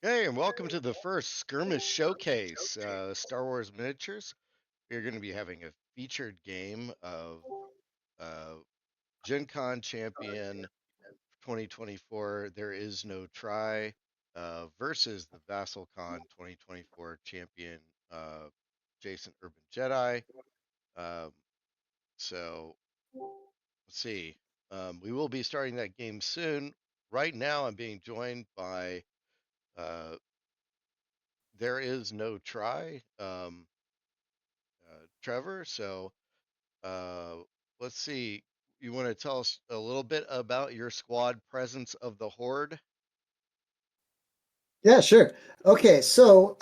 Hey, and welcome to the first Skirmish Showcase, Star Wars miniatures. We're going to be having a featured game of uh, GenCon Champion 2024 There Is No Try versus the VassalCon 2024 Champion uh, Jason Urban Jedi. Um, so let's see. We will be starting that game soon. Right now, I'm being joined by uh, There Is No Try. Trevor. So uh, let's see. You want to tell us a little bit about your squad presence of the Horde? Yeah, sure. Okay, so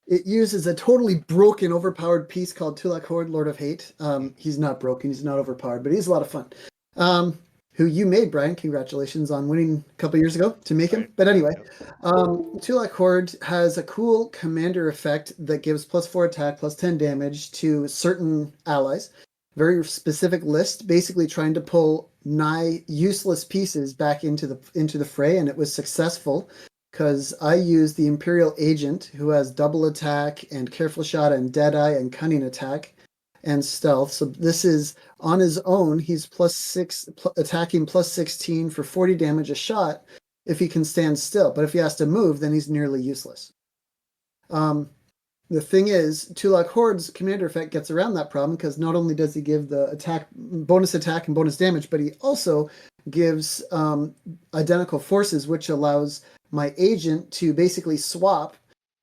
it uses a totally broken, overpowered piece called Tulak Hord, Lord of Hate. He's not broken, he's not overpowered, but he's a lot of fun. Um, who you made, Brian. Congratulations on winning a couple years ago to make Right. him. But Yep. anyway, Yep. Tulak Hord has a cool commander effect that gives +4 attack, +10 damage to certain allies. Very specific list, basically trying to pull nigh useless pieces back into the fray, and it was successful because I use the Imperial Agent who has double attack and careful shot and deadeye and cunning attack and stealth. So this is on his own. He's +6 attacking +16 for 40 damage a shot if he can stand still. But if he has to move, then he's nearly useless. Um, the thing is, Tulak Horde's commander effect gets around that problem because not only does he give the attack and bonus damage, but he also gives identical forces, which allows my agent to basically swap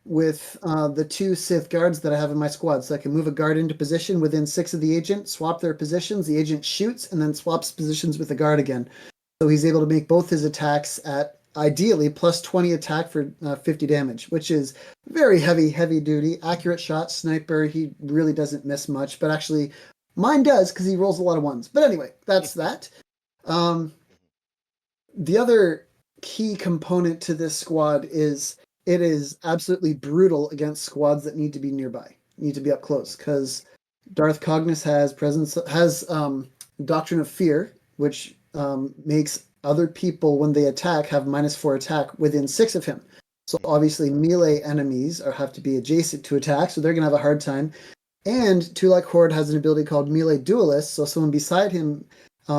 with the two Sith guards that I have in my squad. So I can move a guard into position within 6 of the agent, swap their positions, the agent shoots, and then swaps positions with the guard again. So he's able to make both his attacks at ideally +20 attack for 50 damage, which is very heavy duty, accurate shot, sniper. He really doesn't miss much, but actually mine does because he rolls a lot of ones. But anyway, that's that. Um, the other key component to this squad is it is absolutely brutal against squads that need to be nearby, need to be up close, because Darth Cognis has Doctrine of Fear, which makes other people when they attack have -4 attack within 6 of him. So obviously melee enemies have to be adjacent to attack, so they're gonna have a hard time. And Tulak Horde has an ability called Melee Duelist, so someone beside him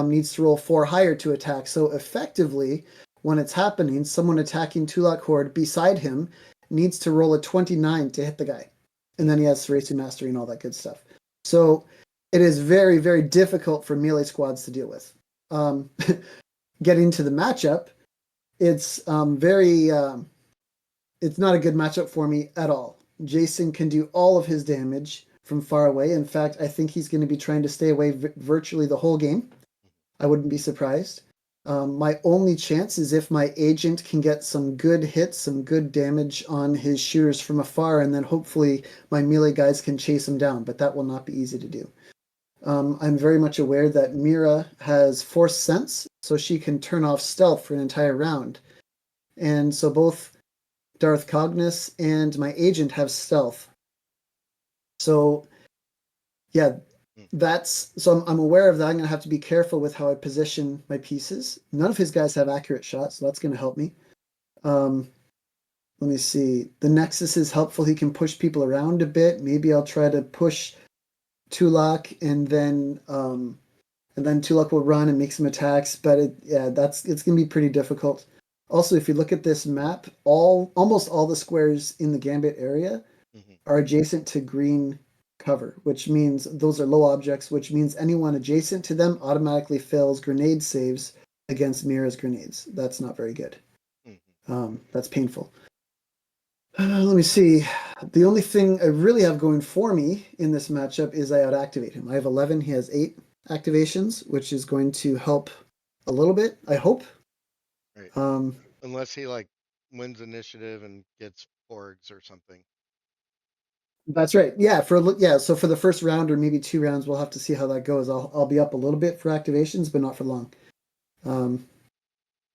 needs to roll 4 higher to attack. So effectively, when it's happening, someone attacking Tulak Horde beside him needs to roll a 29 to hit the guy. And then he has Serasu Mastery and all that good stuff. So it is very difficult for melee squads to deal with. Um, getting to the matchup, it's it's not a good matchup for me at all. Jason can do all of his damage from far away. In fact, I think he's going to be trying to stay away virtually the whole game. I wouldn't be surprised. My only chance is if my agent can get some good hits, some good damage on his shooters from afar, and then hopefully my melee guys can chase him down, but that will not be easy to do. I'm very much aware that Mira has Force Sense, so she can turn off stealth for an entire round. And so both Darth Cognis and my agent have stealth. So yeah, I'm aware of that. I'm going to have to be careful with how I position my pieces. None of his guys have accurate shots, so that's going to help me. Um, let me see. The Nexus is helpful. He can push people around a bit. Maybe I'll try to push Tulak and then Tulak will run and make some attacks. But it's going to be pretty difficult. Also, if you look at this map, almost all the squares in the Gambit area are adjacent to green cover, which means those are low objects, which means anyone adjacent to them automatically fails grenade saves against Mira's grenades. That's not very good. That's painful. Let me see. The only thing I really have going for me in this matchup is I out-activate him. I have 11, he has 8 activations, which is going to help a little bit, I hope. Right. Um, Unless he like wins initiative and gets porgs or something. that's right. Yeah. So for the first round or maybe 2 rounds, we'll have to see how that goes. I'll be up a little bit for activations, but not for long. Um,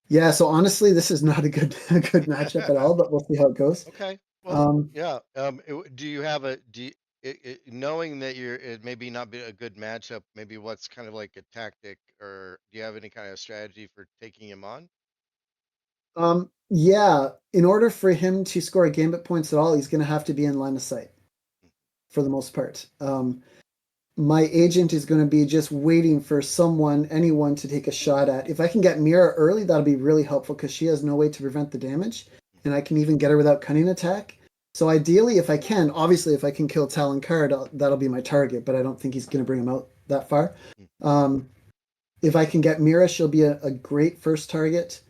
yeah. So honestly, this is not a good matchup at all, but we'll see how it goes. Okay. Well, Um, yeah. Do you have a do you, knowing that it maybe not be a good matchup, maybe what's kind of like a tactic, or do you have any kind of strategy for taking him on? Yeah, in order for him to score gambit points at all, he's going to have to be in line of sight for the most part. My agent is going to be just waiting for anyone to take a shot at. If I can get Mira early, that'll be really helpful because she has no way to prevent the damage, and I can even get her without cunning attack. So ideally, if I can, obviously, if I can kill Talon Card, that'll be my target. But I don't think he's going to bring him out that far. Um, if I can get Mira, she'll be a great first target.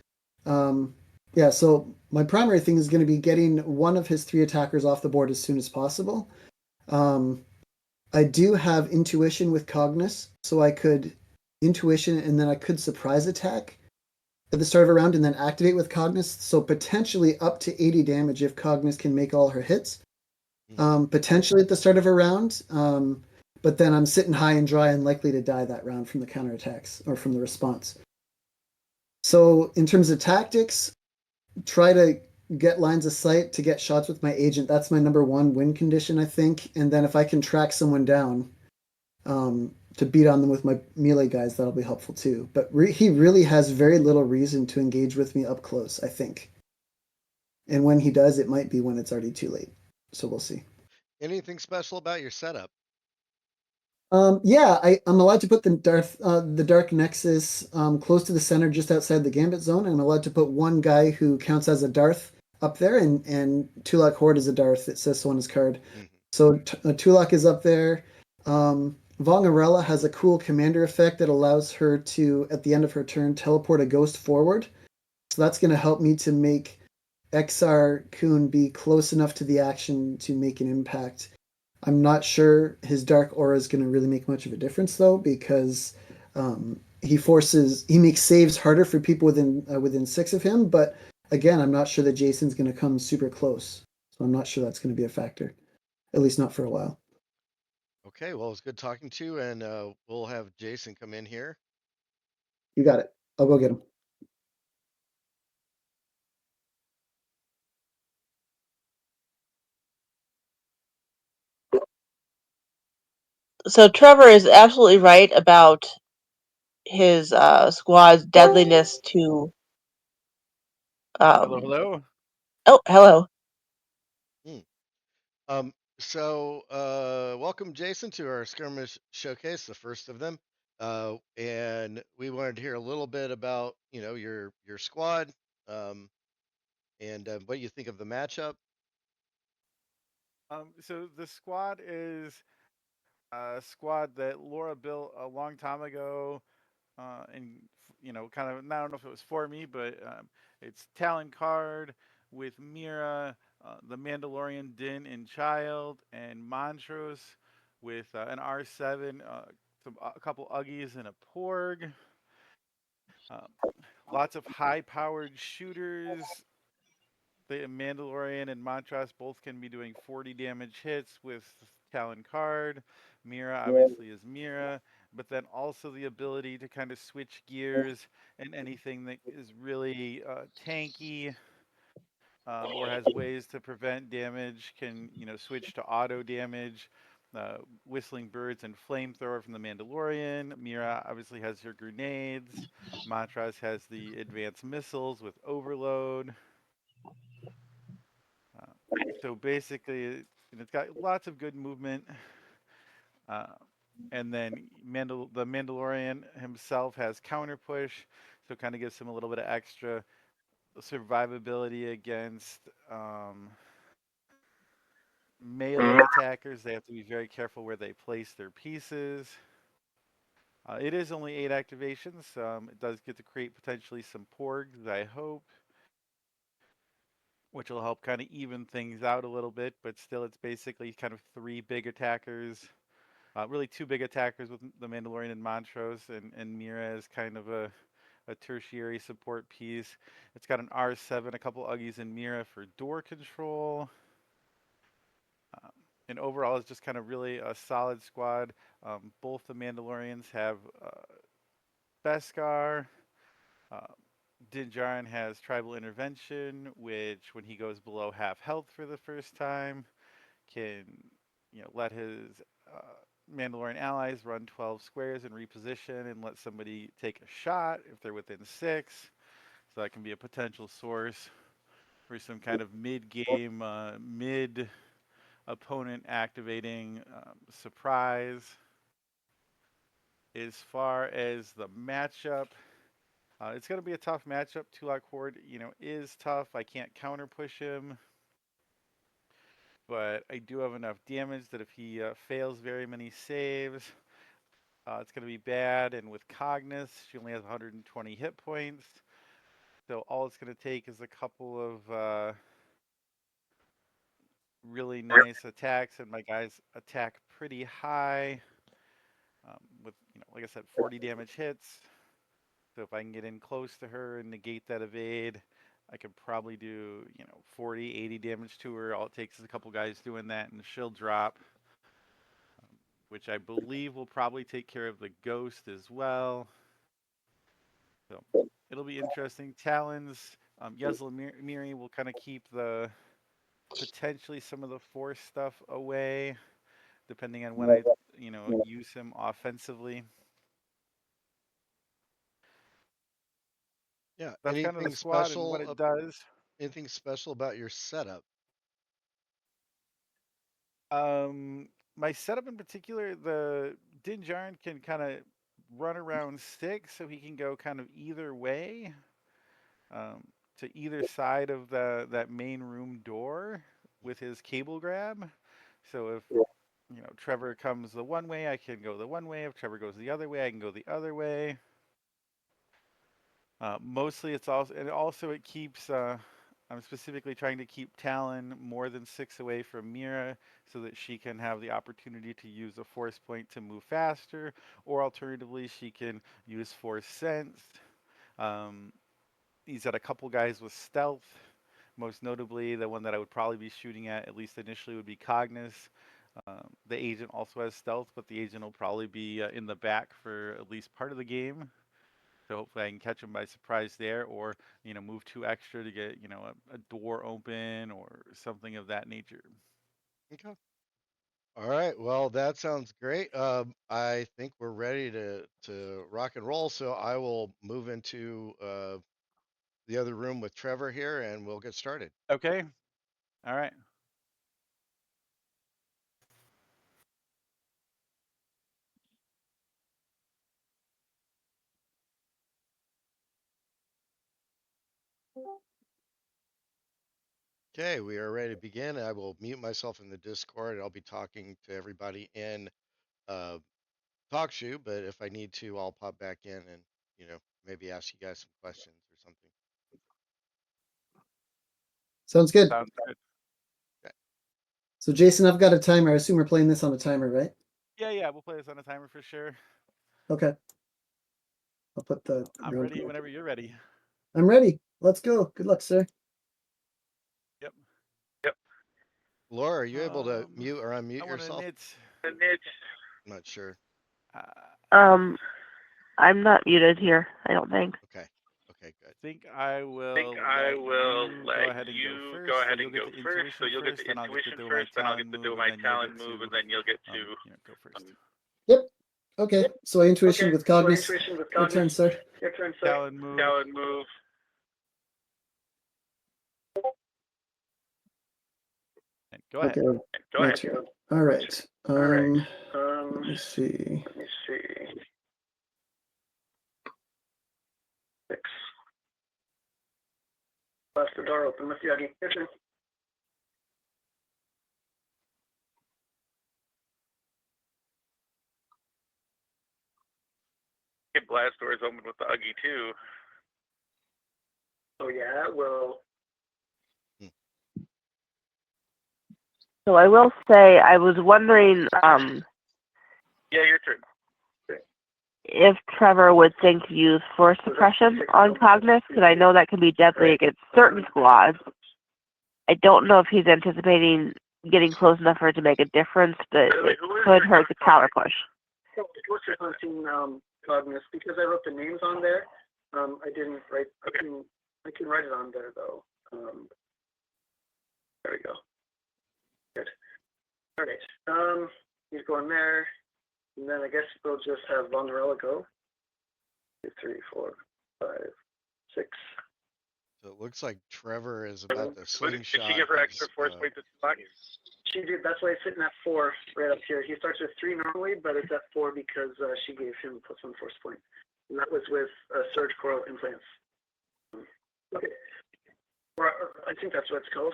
Um, yeah, so my primary thing is going to be getting one of his three attackers off the board as soon as possible. Um, I do have intuition with Cognis, so I could intuition and then I could surprise attack at the start of a round and then activate with Cognis. So potentially up to 80 damage if Cognis can make all her hits. Potentially at the start of a round. But then I'm sitting high and dry and likely to die that round from the counterattacks or from the response. So in terms of tactics, try to get lines of sight to get shots with my agent. That's my number one win condition, I think. And then if I can track someone down to beat on them with my melee guys, that'll be helpful too. But he really has very little reason to engage with me up close, I think. And when he does, it might be when it's already too late. So we'll see. Anything special about your setup? Yeah, I'm allowed to put the Dark Nexus close to the center, just outside the Gambit zone, and I'm allowed to put one guy who counts as a Darth up there, and Tulak Hord is a Darth. It says so on his card. Mm-hmm. So Tulak is up there. Vongarella has a cool commander effect that allows her to, at the end of her turn, teleport a ghost forward. So that's going to help me to make XR Kun be close enough to the action to make an impact. I'm not sure his dark aura is going to really make much of a difference though, because he makes saves harder for people within 6 of him. But again, I'm not sure that Jason's going to come super close, so I'm not sure that's going to be a factor, at least not for a while. Okay, well, it's good talking to you, and we'll have Jason come in here. You got it. I'll go get him. So Trevor is absolutely right about his squad's deadliness to. Hello, Um, hello. oh, hello. Hmm. Welcome, Jason, to our Skirmish Showcase, the first of them. And we wanted to hear a little bit about, your squad, um, and what you think of the matchup. So the squad is a squad that Laura built a long time ago, and kind of. I don't know if it was for me, but it's Talon Card with Mira, the Mandalorian Din and Child, and Montrose with an R7, a couple Uggies, and a Porg. Uh, Lots of high-powered shooters. The Mandalorian and Montrose both can be doing 40 damage hits with Talon Card. Mira obviously is Mira, but then also the ability to kind of switch gears and anything that is really tanky, or has ways to prevent damage can switch to auto damage. Whistling birds and flamethrower from the Mandalorian. Mira obviously has her grenades. Montrose has the advanced missiles with overload. Uh, so basically, it's got lots of good movement. Uh, and then the Mandalorian himself has counter push, so it kind of gives him a little bit of extra survivability against melee attackers. They have to be very careful where they place their pieces. It is only 8 activations. It does get to create potentially some porgs, I hope, which will help kind of even things out a little bit. But still, it's basically kind of three big attackers. Really, two big attackers with the Mandalorian and Montrose, and Mira is kind of a tertiary support piece. It's got an R7, a couple Uggies, and Mira for door control. Um, and overall, it's just kind of really a solid squad. Both the Mandalorians have Beskar. Uh, Din Djarin has Tribal Intervention, which, when he goes below half health for the first time, can let his Mandalorian allies run 12 squares and reposition and let somebody take a shot if they're within 6. So that can be a potential source for some kind of mid-game, mid-opponent activating surprise. As far as the matchup, it's going to be a tough matchup. Tulak Hord, is tough. I can't counter push him, but I do have enough damage that if he fails very many saves, it's going to be bad. And with Cognis, she only has 120 hit points. So all it's going to take is a couple of really nice attacks, and my guys attack pretty high with, like I said, 40 damage hits. So if I can get in close to her and negate that evade, I could probably do, 40, 80 damage to her. All it takes is a couple guys doing that, and she'll drop, which I believe will probably take care of the ghost as well. So it'll be interesting. Talons, Miri will kind of keep the potentially some of the force stuff away, depending on when I, use him offensively. Yeah. That's kind of the squad and what it does. Anything special about your setup? My setup in particular, the Din Jardin can kind of run around 6, so he can go kind of either way, to either side of that main room door with his cable grab. So if Trevor comes the one way, I can go the one way. If Trevor goes the other way, I can go the other way. Mostly, it keeps. I'm specifically trying to keep Talon more than 6 away from Mira so that she can have the opportunity to use a force point to move faster, or alternatively, she can use force sense. He's got a couple guys with stealth. Most notably, the one that I would probably be shooting at least initially, would be Cognis. The agent also has stealth, but the agent will probably be in the back for at least part of the game. So hopefully I can catch him by surprise there, or move 2 extra to get a door open or something of that nature. Okay. All right. Well, that sounds great. I think we're ready to rock and roll. So I will move into the other room with Trevor here, and we'll get started. Okay. All right. Okay, we are ready to begin. I will mute myself in the Discord. I'll be talking to everybody in uh, TalkShoe, but if I need to, I'll pop back in and maybe ask you guys some questions or something. Sounds good. Sounds good. Okay. So Jason, I've got a timer. I assume we're playing this on a timer, right? Yeah, we'll play this on a timer for sure. Okay. I'll put the. I'm ready whenever you're ready. I'm ready. Let's go. Good luck, sir. Yep. Laura, are you able to mute or unmute I want yourself? to I'm not sure. I'm not muted here, I don't think. Okay, good. I think I will let you go ahead and go first. So you'll get the intuition first, then I'll get to do my talent move, and then you'll get to go first. Yep. Okay. So I intuition with Cognis. Your turn, sir. Talon move. And go ahead. Okay. Go ahead. All right. Let me see. 6. Blast the door open with Yagi. Your turn. Get blast doors open with the Uggy too. Oh yeah, well. So I will say, I was wondering Yeah, your turn. if Trevor would think to use force suppression on Cognis, because I know that can be deadly against certain squads. I don't know if he's anticipating getting close enough for it to make a difference, but it could hurt the counter push. What's your hunting Cognis? Because I wrote the names on there. I didn't write. I can write it on there though. There we go. Good. All right. He's going there, and then I guess we'll just have Vonderella go. 2, 3, 4, 5, 6. So it looks like Trevor is about to slingshot. Did she give her extra force weight to Tulak? She did. That's why it's sitting at 4 right up here. He starts with 3 normally, but it's at 4 because she gave him +1 force point. And that was with surge coral implants. Okay. Or I think that's what it's called.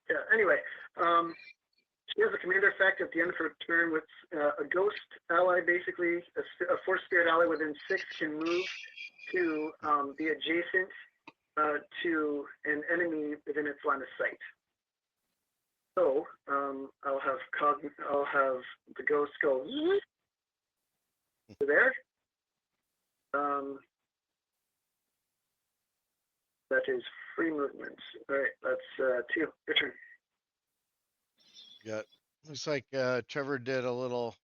Yeah. Anyway, she has a commander effect at the end of her turn with a ghost ally, basically a force spirit ally within 6 can move to be adjacent to an enemy within its line of sight. So I'll have the ghost go to there. That is free movement. All right, that's 2. Your turn. Yeah, looks like Trevor did a little,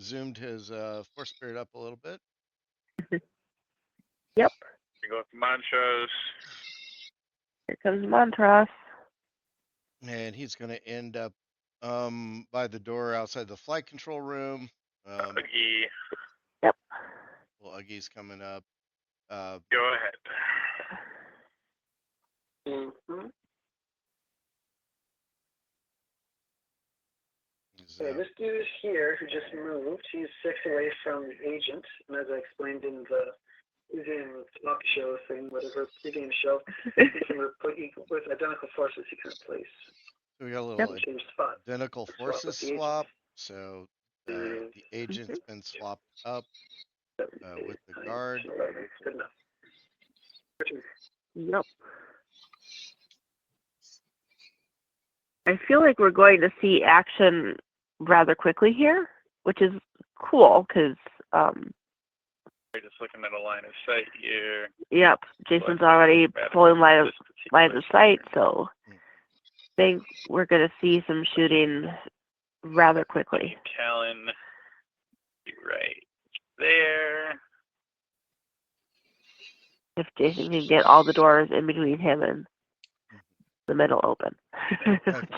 zoomed his force spirit up a little bit. Yep. We go with Montrose. Here comes Montrose. And he's going to end up by the door outside the flight control room. Uggy. Yep. Well, Uggy's coming up. Go ahead. Mm-hmm. So, Okay, this dude here who just moved, he's 6 away from the agent, and as I explained in the talk show thing, whatever pre-game show, he can put with identical forces he can replace. so we got a little Change spot. identical Swap forces with the agent. swap. So the agent's been swapped up with the guard. Good enough. Yep. I feel like we're going to see action rather quickly here, which is cool because, We're just looking at a line of sight here. yep, Jason's already pulling line of sight, so I think we're going to see some shooting rather quickly. Talon, right there. If Jason can get all the doors in between him and the middle open.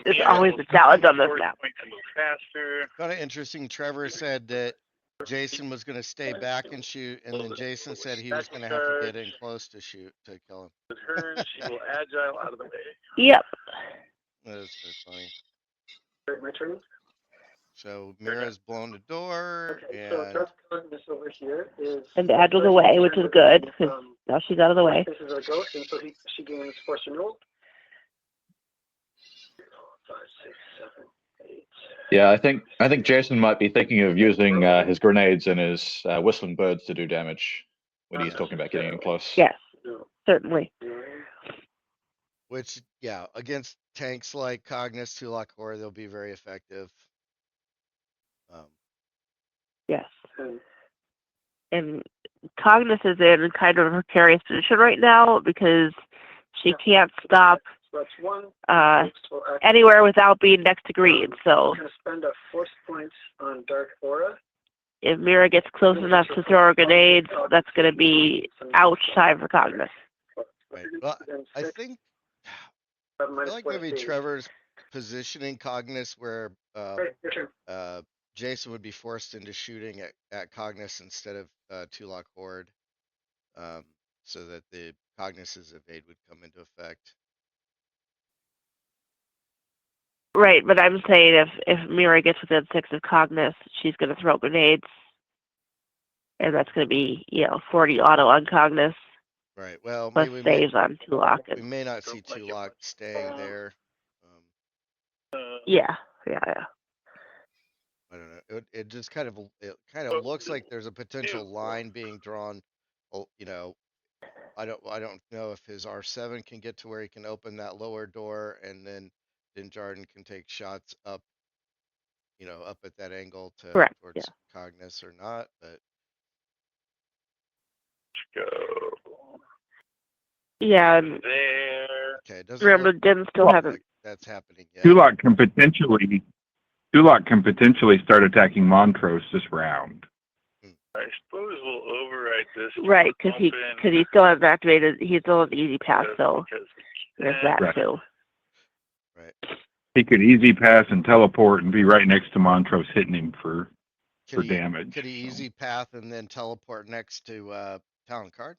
It's always a challenge on this map. Faster. Kind of interesting. Trevor said that Jason was going to stay back and shoot, and then Jason said he was going to have to get in close to shoot to kill him. With her, she will agile out of the way. Yep. That is so funny. My turn. So Mira's blown the door, Okay, so this over here is. And Agile's away, which is good, because now she's out of the way. This is a ghost, and so she gains force renewal. 5, 6, 7, 8. Yeah, I think Jason might be thinking of using his grenades and his whistling birds to do damage when he's talking about getting in close. Yes, certainly. which, yeah, against tanks like Cognis, Tulak Hord, they'll be very effective. Yes. And Cognis is in kind of a precarious position right now because she can't stop So that's 1. anywhere without being next to green. So I'm going to spend a force point on Dark Aura. if Mira gets close enough to throw her grenades, that's going to be ouch time for Cognis. Right. Well, I think I feel like maybe Trevor's positioning Cognis where Jason would be forced into shooting at Cognis instead of Tulak Hord, so that the Cognis's evade would come into effect. Right, but I'm saying if Mira gets within 6 of Cognis, she's going to throw grenades, and that's going to be 40 auto on Cognis. Right. Well, plus maybe saves on Tulak. we may not see Tulak staying there. Yeah. I don't know. It just kind of looks like there's a potential line being drawn. I don't know if his R7 can get to where he can open that lower door, and then Din Jardin can take shots up, up at that angle towards Cognis or not. But Go yeah. And there. okay, it doesn't remember, look Din still hasn't. like that's happening yet. Tulak can potentially start attacking Montrose this round. I suppose we'll override this. Right, because he still hasn't activated. He's still on the easy pass, so there's that Right. too. Right. He could easy pass and teleport and be right next to Montrose, hitting him for damage. Could he easy path and then teleport next to Talon Card?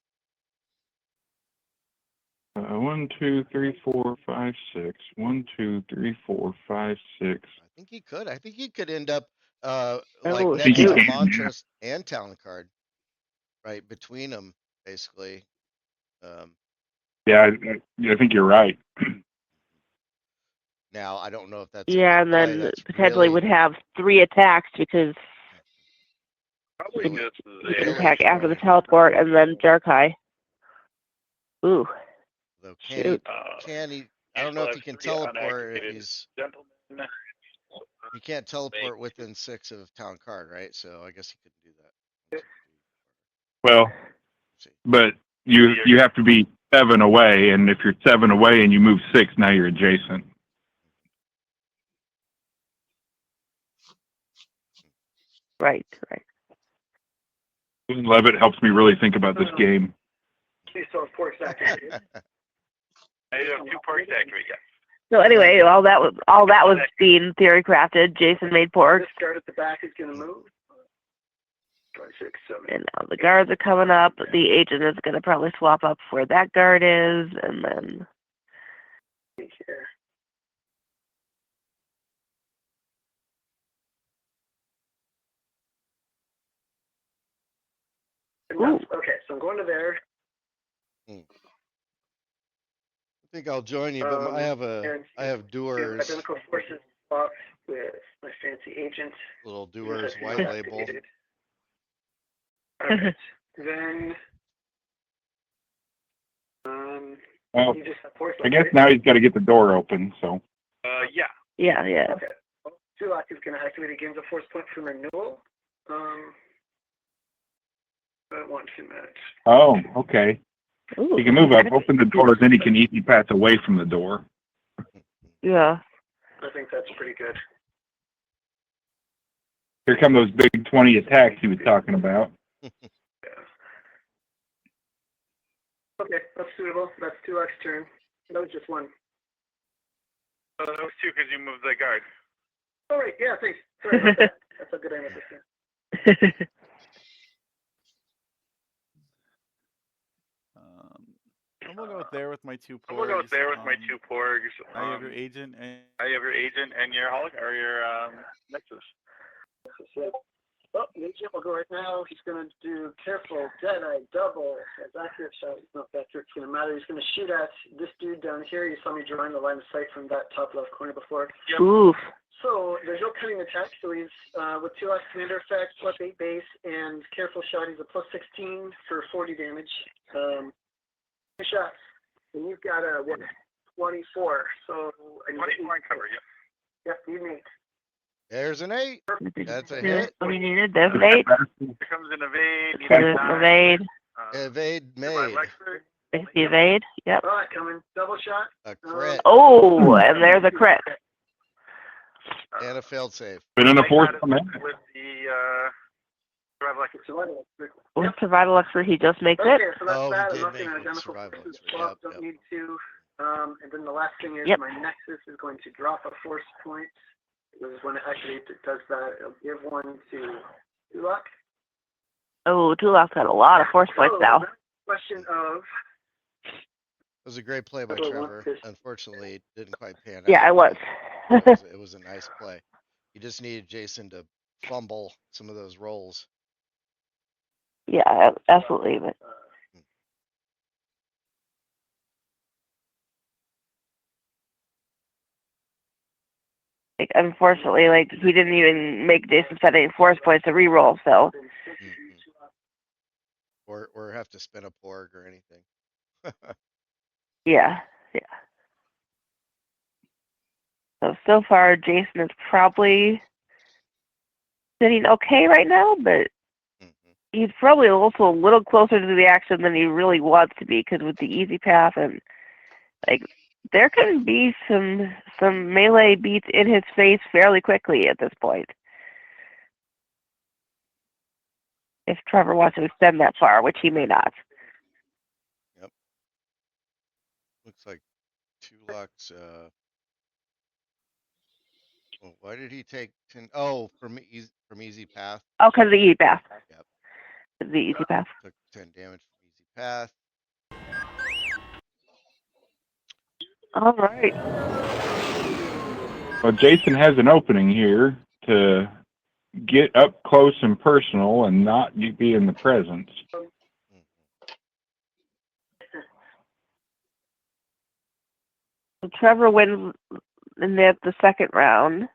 1, 2, 3, 4, 5, 6. 1, 2, 3, 4, 5, 6. I think he could. I think he could end up Oh, next shoot. to Montrose and Talon Card, right between them, basically. Yeah, I think you're right. Now I don't know if that's Yeah, a and good play. then That's potentially really would have 3 attacks because Probably you just can attack after the teleport and then Jarkai. Ooh, though. shoot. Can he? I don't know if he can teleport if he's. Gentlemen. He can't teleport within 6 of Talon Card, right? So I guess he couldn't do that. Well, but you have to be 7 away, and if you're 7 away and you move 6, now you're adjacent. Right. Levitt helps me really think about this game. Please don't pork activated. I have 2 porks activated, yeah. So anyway, all that was being theory crafted. Jason made pork, This guard at the back is going to move. 5, 6, 7. and now the guards are coming up. The agent is going to probably swap up where that guard is, and then Here. Ooh. Okay, so I'm going to there. I think I'll join you, but I have and Doers, identical forces off with my fancy agent. little Doers white label. Activated. Alright, then Well, you just have force I guess now he's got to get the door open. So Yeah. yeah. Okay. Tulak is going to activate a gains of force point from renewal. I want to match. oh, okay. Ooh. He can move up, open the door, then he can easy pass away from the door. Yeah. I think that's pretty good. Here come those big 20 attacks he was talking about. Yeah. Okay, that's suitable. That's Tulak's turn. That was just 1. That was 2 because you moved the guard. All right, yeah, thanks. Sorry about that. That's how good I am at this game. I'm gonna go there with my 2 porgs. We'll go there with my 2 porgs. I have your agent and your or your Nexus. Oh, the agent will go right now. He's going to do careful, Deadeye, double. As accurate shot, it's not accurate. It's going to matter. He's going to shoot at this dude down here. You saw me drawing the line of sight from that top left corner before. Yep. Oof. So there's no cutting attack. So he's with 2 commander effect, plus 8 base, and careful shot. He's a plus 16 for 40 damage. 2 shots. And you've got a 24. So 24 cover, yep. Yep, you need. There's an 8. That's a hit. What we needed, there's an 8. Here comes an evade. Evade. Evade made. It's the evade. Yep. All right, coming. Double shot. A crit Oh, and there's a crit. and a failed save. Been in a force command. With the With survival expert, he just makes it. Okay, so that's Oh, that. he I'm did not make going it to survival identical expert. swap. Yep, Don't yep. need to. And then the last thing is Yep. my Nexus is going to drop a force point. This is when it activates, it does that. It'll give 1 to Tulak. Oh, Tulak's got a lot of force points now. Question of. It was a great play by Trevor. Unfortunately, it didn't quite pan out. Yeah, it was. It was a nice play. You just needed Jason to fumble some of those rolls. Yeah, absolutely. But like, unfortunately, like we didn't even make Jason set any force points to reroll. So Or have to spin a porg or anything. yeah. So far, Jason is probably sitting okay right now, but he's probably also a little closer to the action than he really wants to be, because with the easy path and like there can be some melee beats in his face fairly quickly at this point. If Trevor wants to extend that far, which he may not. Yep. Looks like Tulak's well, why did he take 10? Oh, from easy path. Oh, because of the easy path. Yep. The easy path. Took 10 damage from easy path. All right. Well, Jason has an opening here to get up close and personal and not be in the presence. So Trevor wins in the second round.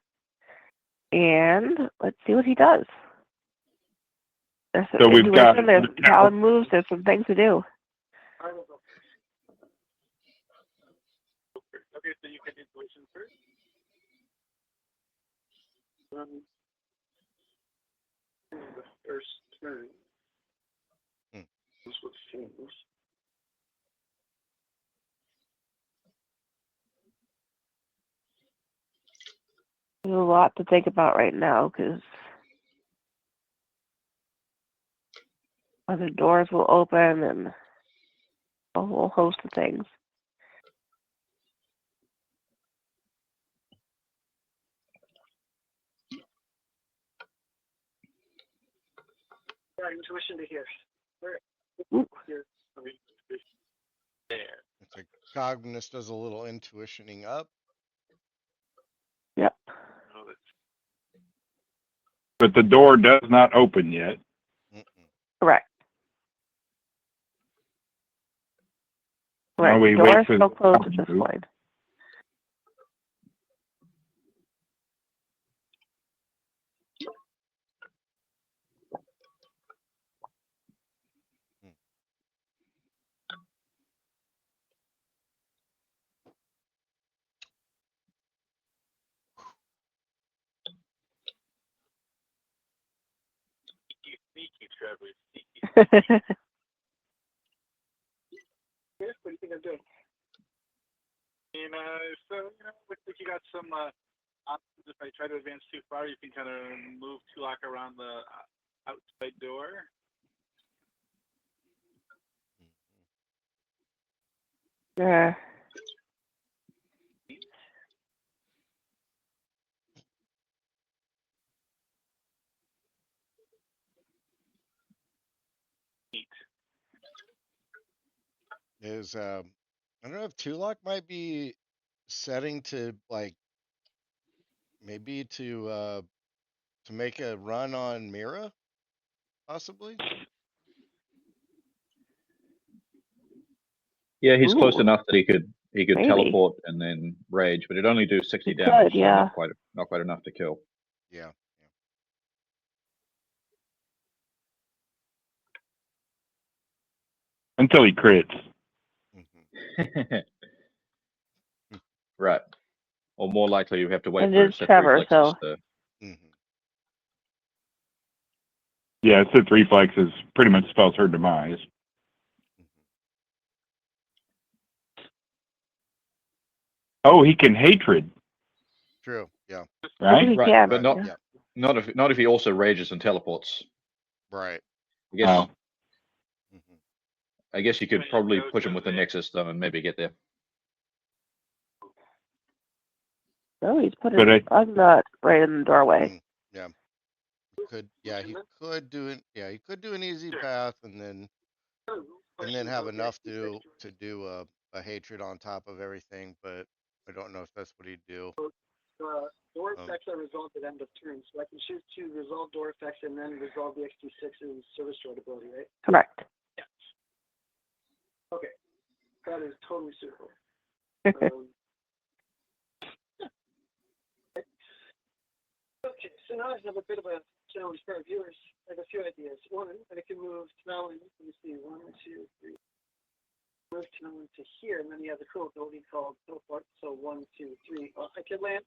And let's see what he does. There's some So we've got intuition, there's some Talon moves, there's some things to do. Okay, so you can intuition first. The first turn. This would change. There's a lot to think about right now because other doors will open and a whole host of things. Yeah, intuition to here. Where? Here. There. It's like Cognis does a little intuitioning up. Yep. But the door does not open yet. Correct. Now we Door wait is for still the closed at this move. point. Sneaky, Trevor. Sneaky. What do you think I'm doing? So, looks like you got some options. If I try to advance too far, you can kind of move Tulak around the outside door. Yeah. Is I don't know if Tulak might be setting to like maybe to make a run on Mira, possibly. Yeah, he's close Ooh. enough that he could Maybe. teleport and then rage, but it'd only do 60 He damage, could, so yeah. not quite enough to kill. Yeah. Until he crits. Right. Or more likely you have to wait And for it's set Trevor, reflexes so. to... Yeah, Sith reflexes pretty much spells her demise. Oh, he can hatred. True. Yeah. Right? He Right, can, but not yeah. not if he also rages and teleports. Right. I guess Oh. I guess you could probably push him with the Nexus though and maybe get there. No, he's put But his Ugnaught right in the doorway. Yeah. He could do it. Yeah, he could do an easy path and then have enough to do a hatred on top of everything, but I don't know if that's what he'd do. Door effects are resolved at end of turn, so I can choose to resolve door effects and then resolve the XT6's service droid ability, right? Correct. Yeah. Okay. That is totally suitable. Okay, so now I have a bit of a challenge for our viewers. I have a few ideas. One, I can move Talon, let me see, 1, 2, 3. Move Talon to here, and then he has a cool ability called teleport. So 1, 2, 3. I can land.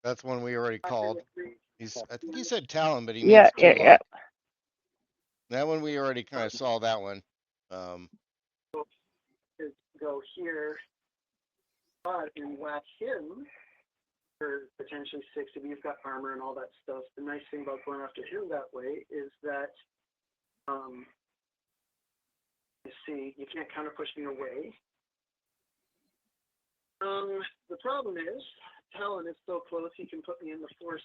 That's one we already called. I think he said Talon, but he Yeah, means yeah, Tulak. yeah. That one we already kind of saw that one. Go here, and whack him for potentially 6 if you've got armor and all that stuff. The nice thing about going after him that way is that, you see, you can't counter push me away. The problem is, Talon is so close, he can put me in the force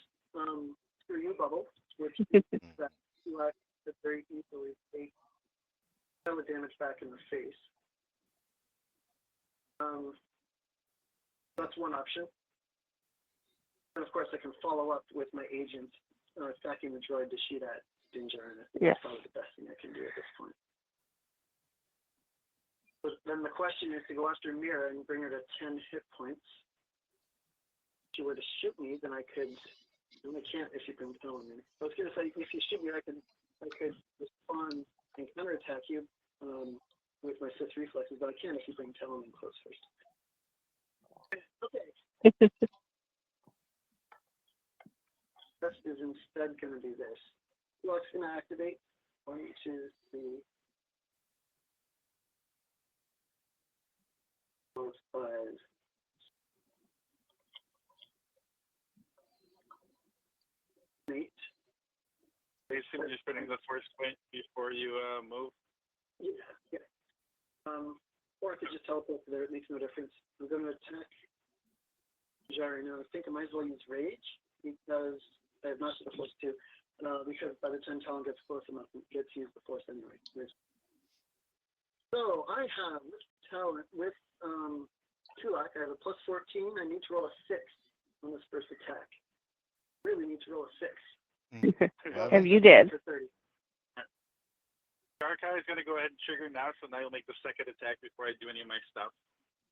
screw you bubble, which is that very easily take damage back in the face. That's one option. And of course, I can follow up with my agent attacking the droid to shoot at Din Jardin. Yes. That's probably the best thing I can do at this point. But then the question is to go after Mira and bring her to 10 hit points. If she were to shoot me, then I could. And I can't if you bring Talon in. I was going to say, if you shoot me, I could respond and counterattack you with my 6 reflexes, but I can't if you bring Talon in close first. Okay. This is instead going to be this. Tulak's going to activate. 1, 2, 3, 4, 5. Eight. I assume you're spending the force point before you move. Yeah. Or I could just teleport there. It makes no difference. I'm going to attack Jari now. I think I might as well use Rage because I have not supposed to. Because by the time Talon gets close enough, it gets used the force anyway. So I have with Tulak, I have a +14. I need to roll a 6 on this first attack. Really need to roll a 6. And you did. For 30. Darkai is going to go ahead and trigger now, so now you'll make the second attack before I do any of my stuff.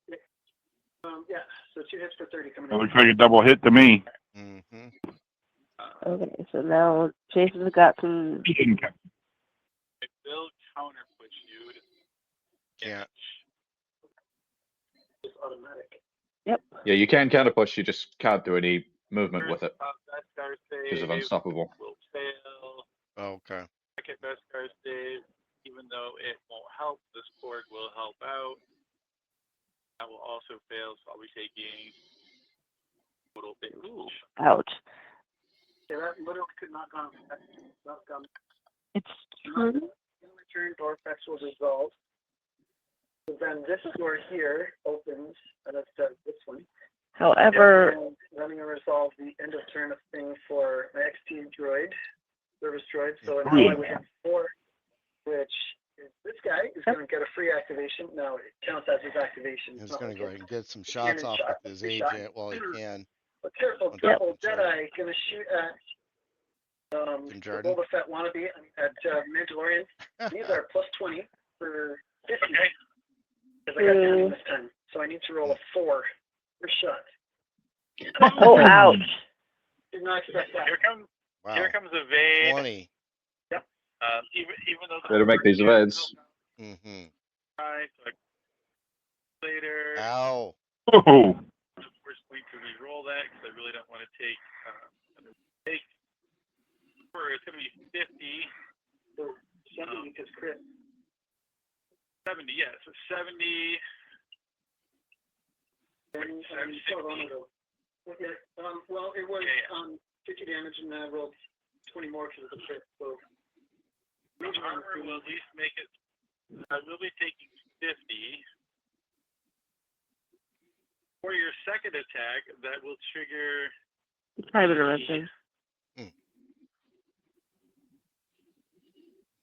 Yeah. So 2 hits for 30 coming It in. looks like a double hit to me. Mm-hmm. Okay, so now Jason's got some. I will counter push you. Can't. It's automatic. Yep. Yeah, you can counter push. You just can't do any movement with it Best guard because of save unstoppable. will fail. Oh, okay. Second best guard save, even though it won't help, this cord will help out. That will also fail, so I'll be taking total damage. Ouch. Yeah, that literally could not gone. Not gone. It's true. Return door effects will resolve. So then this door here opens, and that's this one. However, And running a resolve the end of turn of thing for my XP droid, service droid. So now I would have 4, which is this guy is going to get a free activation. Now it counts as his activation. He's going to go ahead and get some shots off with his agent while he can. But careful, double Jedi going to shoot at Din the Jardin. Boba Fett wannabe at Mandalorian. These are +20 for 50. Okay. Because I got 10 this time. So I need to roll a 4 per shot. oh, ouch. Did not expect that. Wow. Here comes a Vade. 20. Even though the Better make these evades. Mm-hmm. so later. Ow. Oh, We're going to re-roll that because I really don't want to take a mistake. It's going to be 50. So 70 because crit. 70, yeah. So 70. And well, it was 50 damage, and I rolled 20 more because of the crit. So armor will at least make it. I will be taking 50. For your second attack, that will trigger. Time interruption.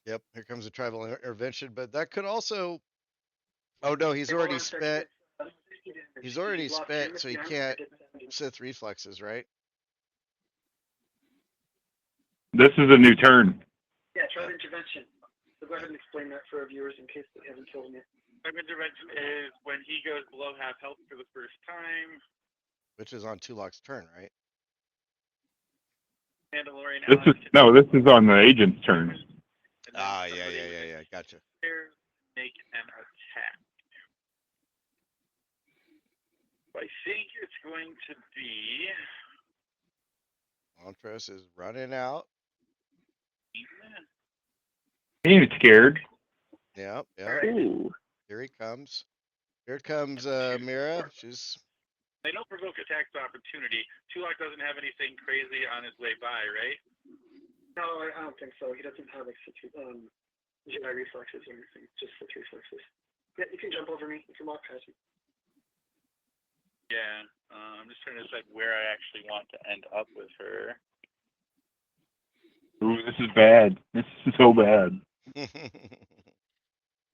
Yep, here comes a tribal intervention, but that could also. Oh no, he's already spent. He's already spent, so he can't Sith reflexes, right? this is a new turn. Yeah, tribe intervention. So go ahead and explain that for our viewers in case they haven't told me. Time intervention is when he goes below half health for the first time. Which is on Tulak's turn, right? Mandalorian. This is on the agent's turn. Ah, yeah. Gotcha. Make an attack. I think it's going to be. Montrose is running out. He ain't scared. Yep. Ooh. Here he comes. Here comes Mira. She's. They don't provoke attacks of opportunity. Tulak doesn't have anything crazy on his way by, right? No, I don't think so. He doesn't have Jedi reflexes or anything. Just Sith reflexes. Yeah, you can jump over me. You can walk past me. Yeah. I'm just trying to decide where I actually want to end up with her. Ooh, this is bad. This is so bad.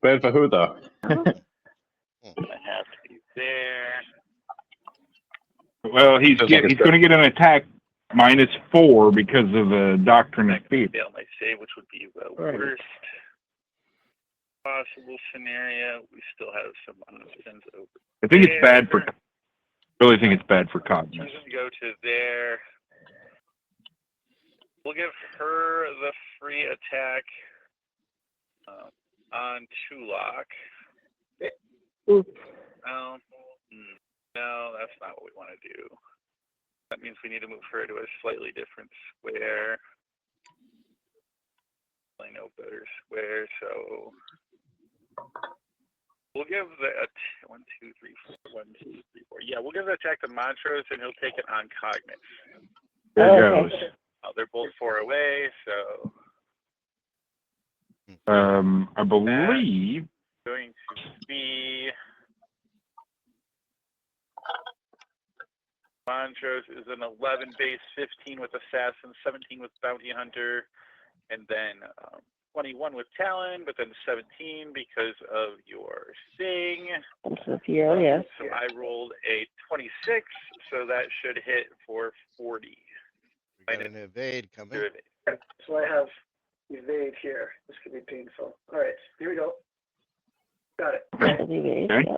Bad for who though? I have to be there. Well, he's going to get an attack -4 because of the Doctrine of Fear. Fail my save, which would be the worst possible scenario. We still have some options over. I think it's bad for. Really think it's bad for Cognus. Go to there. We'll give her the free attack on Tulak. No, that's not what we want to do. That means we need to move her to a slightly different square. I know better square, so we'll give the 1, 2, 3, 4. 1, 2, 3, 4. Yeah, we'll give the attack to Montrose, and he'll take it on Cognus. There goes. They're both 4 away, so. I believe. Going to be. Montrose is an 11 base, 15 with Assassin, 17 with Bounty Hunter, and then 21 with Talon, but then 17 because of your thing. Yes. So I rolled a 26, so that should hit for 40. We got an evade coming. So I have evade here. This could be painful. All right, here we go. Got it. Okay.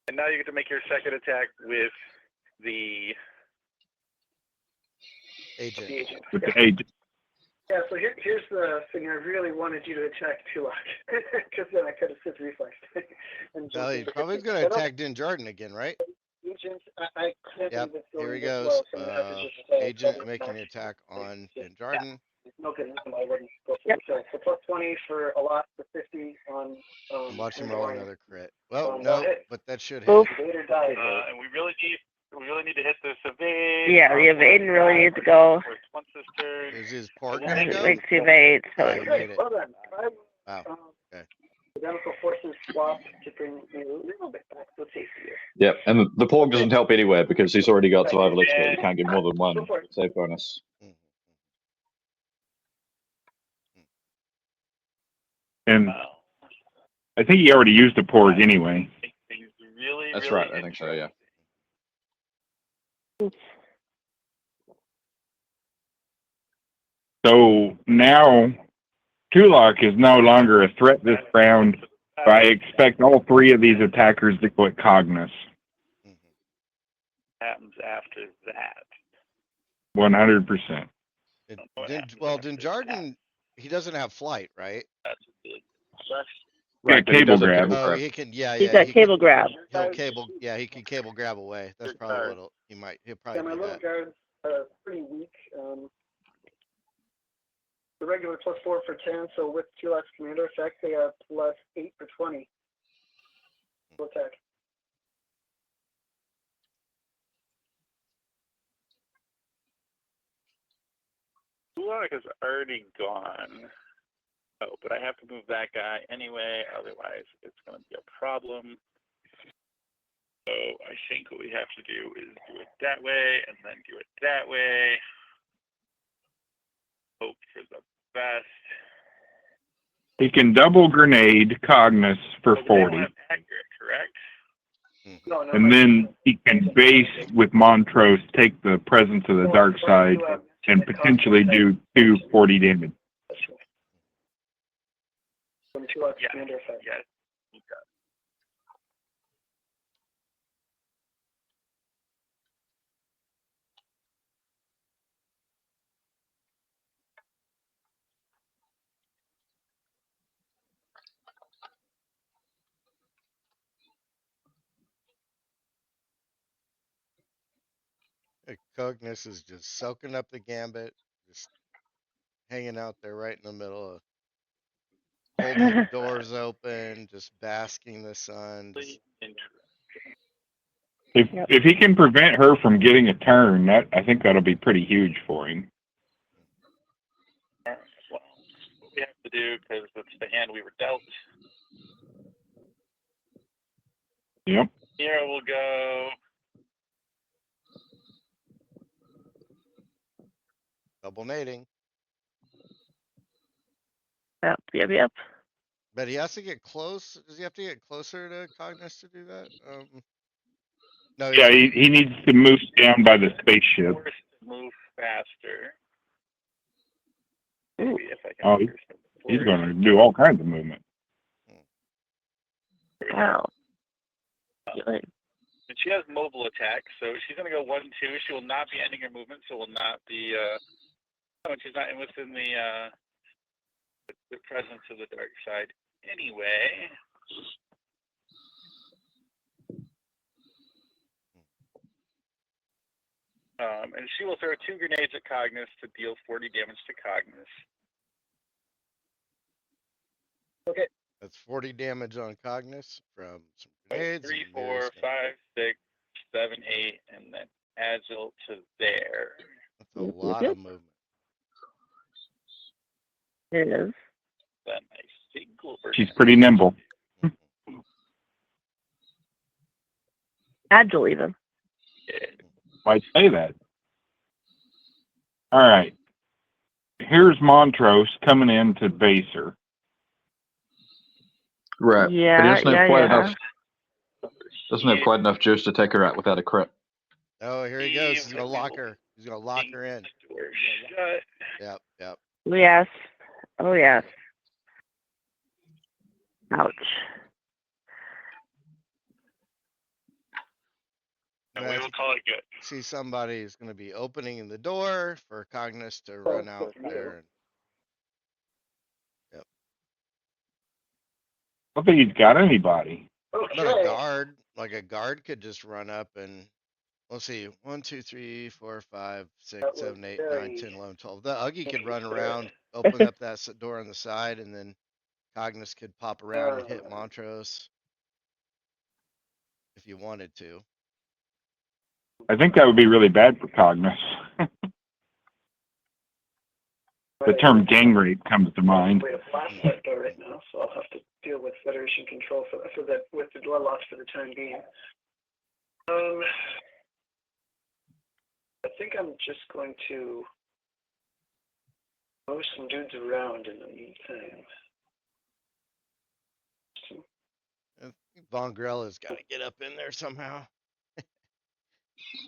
And now you get to make your second attack with the agent. With the agent. Yeah, so here's the thing. I really wanted you to attack Tulak, because then I could have Sith reflexed. Well, he's probably going to attack Din Jardin again, right? Agent, I can't Yep, believe it's here going he this goes. low, so I'm gonna have to just say Agent making an attack on Din Jardin. no good reason why I wouldn't go for it. So plus 20 for a lot, for 50 on. Watch him roll another crit. Well, that no, hit. but that should Oof. hit. Evade or die. and we really need to hit this evade. Yeah, the evade really needs to go. Once this turn. Is his port going to It go? makes the evade, so Yeah, he made it. Well done. Wow. Okay. Identical forces swapped to bring me a little bit back to safety here. Yep, and the porg doesn't help anywhere because he's already got survival XP. You can't give more than one save bonus. And I think he already used the porg anyway. That's right, I think so, yeah. So now Tulak is no longer a threat this round. I expect all 3 of these attackers to go at Cognus. Happens after that. 100%. Din Jardin, he doesn't have flight, right? That's a big Yeah, cable grab. Oh, he can. Yeah, he's yeah. got cable grab. He'll cable. Yeah, he can cable grab away. That's probably what he'll probably Yeah, my do little that. guard's pretty weak. The regular +4 for 10, so with Tulak's commander effect, they are +8 for 20. Full attack. Tulak is already gone. Oh, but I have to move that guy anyway, otherwise it's going to be a problem. So I think what we have to do is do it that way and then do it that way. Hope for the best. He can double grenade Cognus for 40. Accurate, correct? No, And then he can base with Montrose, take the presence of the dark side, and potentially do 240 damage. From Tulak's commander effect. Yes. Cognus is just soaking up the gambit, just hanging out there right in the middle of holding the doors open, just basking in the sun. If he can prevent her from getting a turn, I think that'll be pretty huge for him. Well, what we have to do, because that's the hand we were dealt. Yep. Here we'll go. Double nading. Yep. But he has to get close. Does he have to get closer to Cognus to do that? No, Yeah, he needs to move down by the spaceship. Forced to move faster. Ooh. Maybe if I can Oh, understand. he's going to do all kinds of movement. Wow. Good. And she has mobile attack, so she's going to go 1-2. She will not be ending her movement, so will not be. She's not within the presence of the dark side anyway. And she will throw 2 grenades at Cognis to deal 40 damage to Cognis. Okay. That's 40 damage on Cognis from some grenades. 3, and 4, Mira's 5, 6, 7, 8, and then Agile to there. That's a lot of movement. It is. Then I think She's pretty nimble. Agile, even. Might say that. All right. Here's Montrose coming in to base her. Right. But he Yeah, doesn't have yeah, quite yeah. enough. Doesn't have quite enough juice to take her out without a crit. Oh, here he goes. He's gonna lock her. He's gonna lock her in. Shut. Yep, yep. Yes. Oh, yes. Ouch. And we will call it good. See, somebody is gonna be opening the door for Cognis to run out there. And, yep. I don't think he's got anybody. But a guard, like a guard, could just run up and let's see, 1, 2, 3, 4, 5, 6, 7, 8, 9, 10, 11, 12. The Uggy could run around, open up that door on the side, and then Cognis could pop around and hit Montrose if you wanted to. I think that would be really bad for Cognis. The term gang rape comes to mind. We have blast that door right now, so I'll have to deal with Federation control for that with the door locked for the time being. I think I'm just going to move some dudes around in the meantime. I think Von Grella's got to get up in there somehow.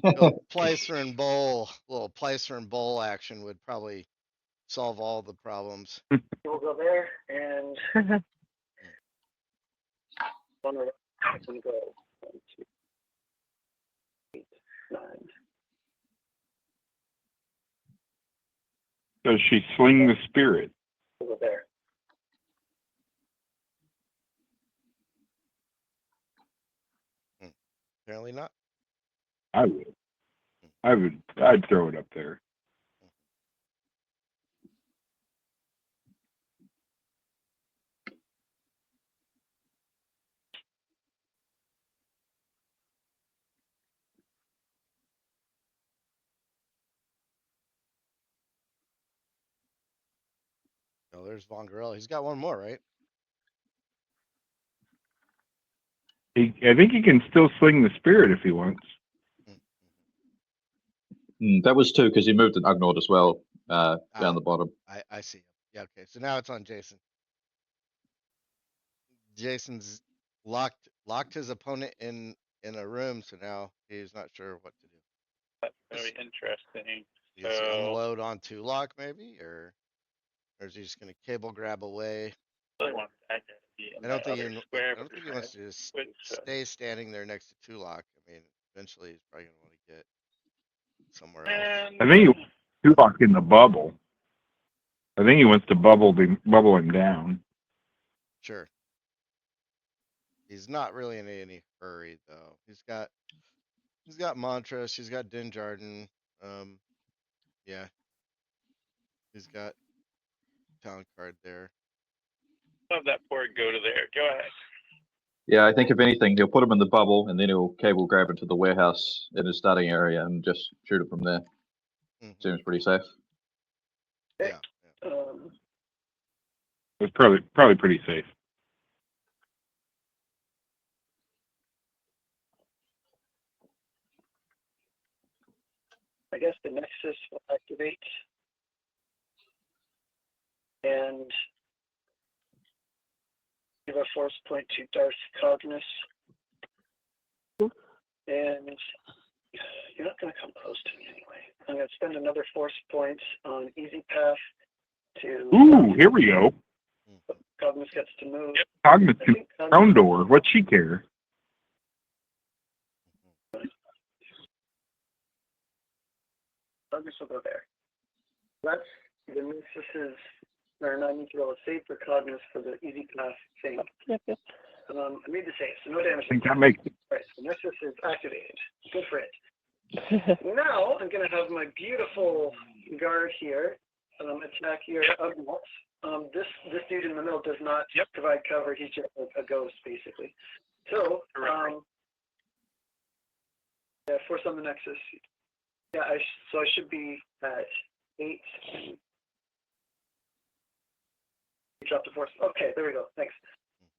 Little Placer and bowl action would probably solve all the problems. We'll go there and one go. 1, 2, 8, 9. Does she sling the spirit? We'll go there. Apparently not. I would. I'd throw it up there. Oh, there's Von Grella. He's got one more, right? I think he can still sling the spirit if he wants. That was 2 because he moved an Ugnaught as well down the bottom. I see. Yeah, okay. So now it's on Jason. Jason's locked his opponent in a room, so now he's not sure what to do. That's very interesting. Does he unload on Tulak maybe, or is he just gonna cable grab away? I really want that guy to be in I don't that think other he square, I don't think he wants to just which, stay standing there next to Tulak. I mean, eventually he's probably gonna want to get somewhere else. I think he Tulak in the bubble. I think he wants to bubble him down. Sure. He's not really in any hurry though. He's got Montrose, he's got Din Jardin. Yeah. He's got town card there. Have that port go to there. Go ahead. Yeah, I think if anything, he'll put him in the bubble and then he'll cable grab into the warehouse in his starting area and just shoot it from there. Seems pretty safe. Yeah. It's probably pretty safe. I guess the Nexus will activate. And give a force point to Darth Cognis. And another force point on easy path to. Ooh, here we go. Cognos gets to move. Cognos can front door. What's she care? Cognos will go there. That's the Nexus's. Or I need to roll a save for Cognos for the easy path thing. Yep. I made the save, so no damage. I think that makes it. Right, so Nexus is activated. Good for it. Now I'm going to have my beautiful guard here attack your Ugnaughts. This dude in the middle does not provide cover. He's just a ghost, basically. So, force on the Nexus. Yeah, so I should be at 8. Drop the force. Okay, there we go. Thanks.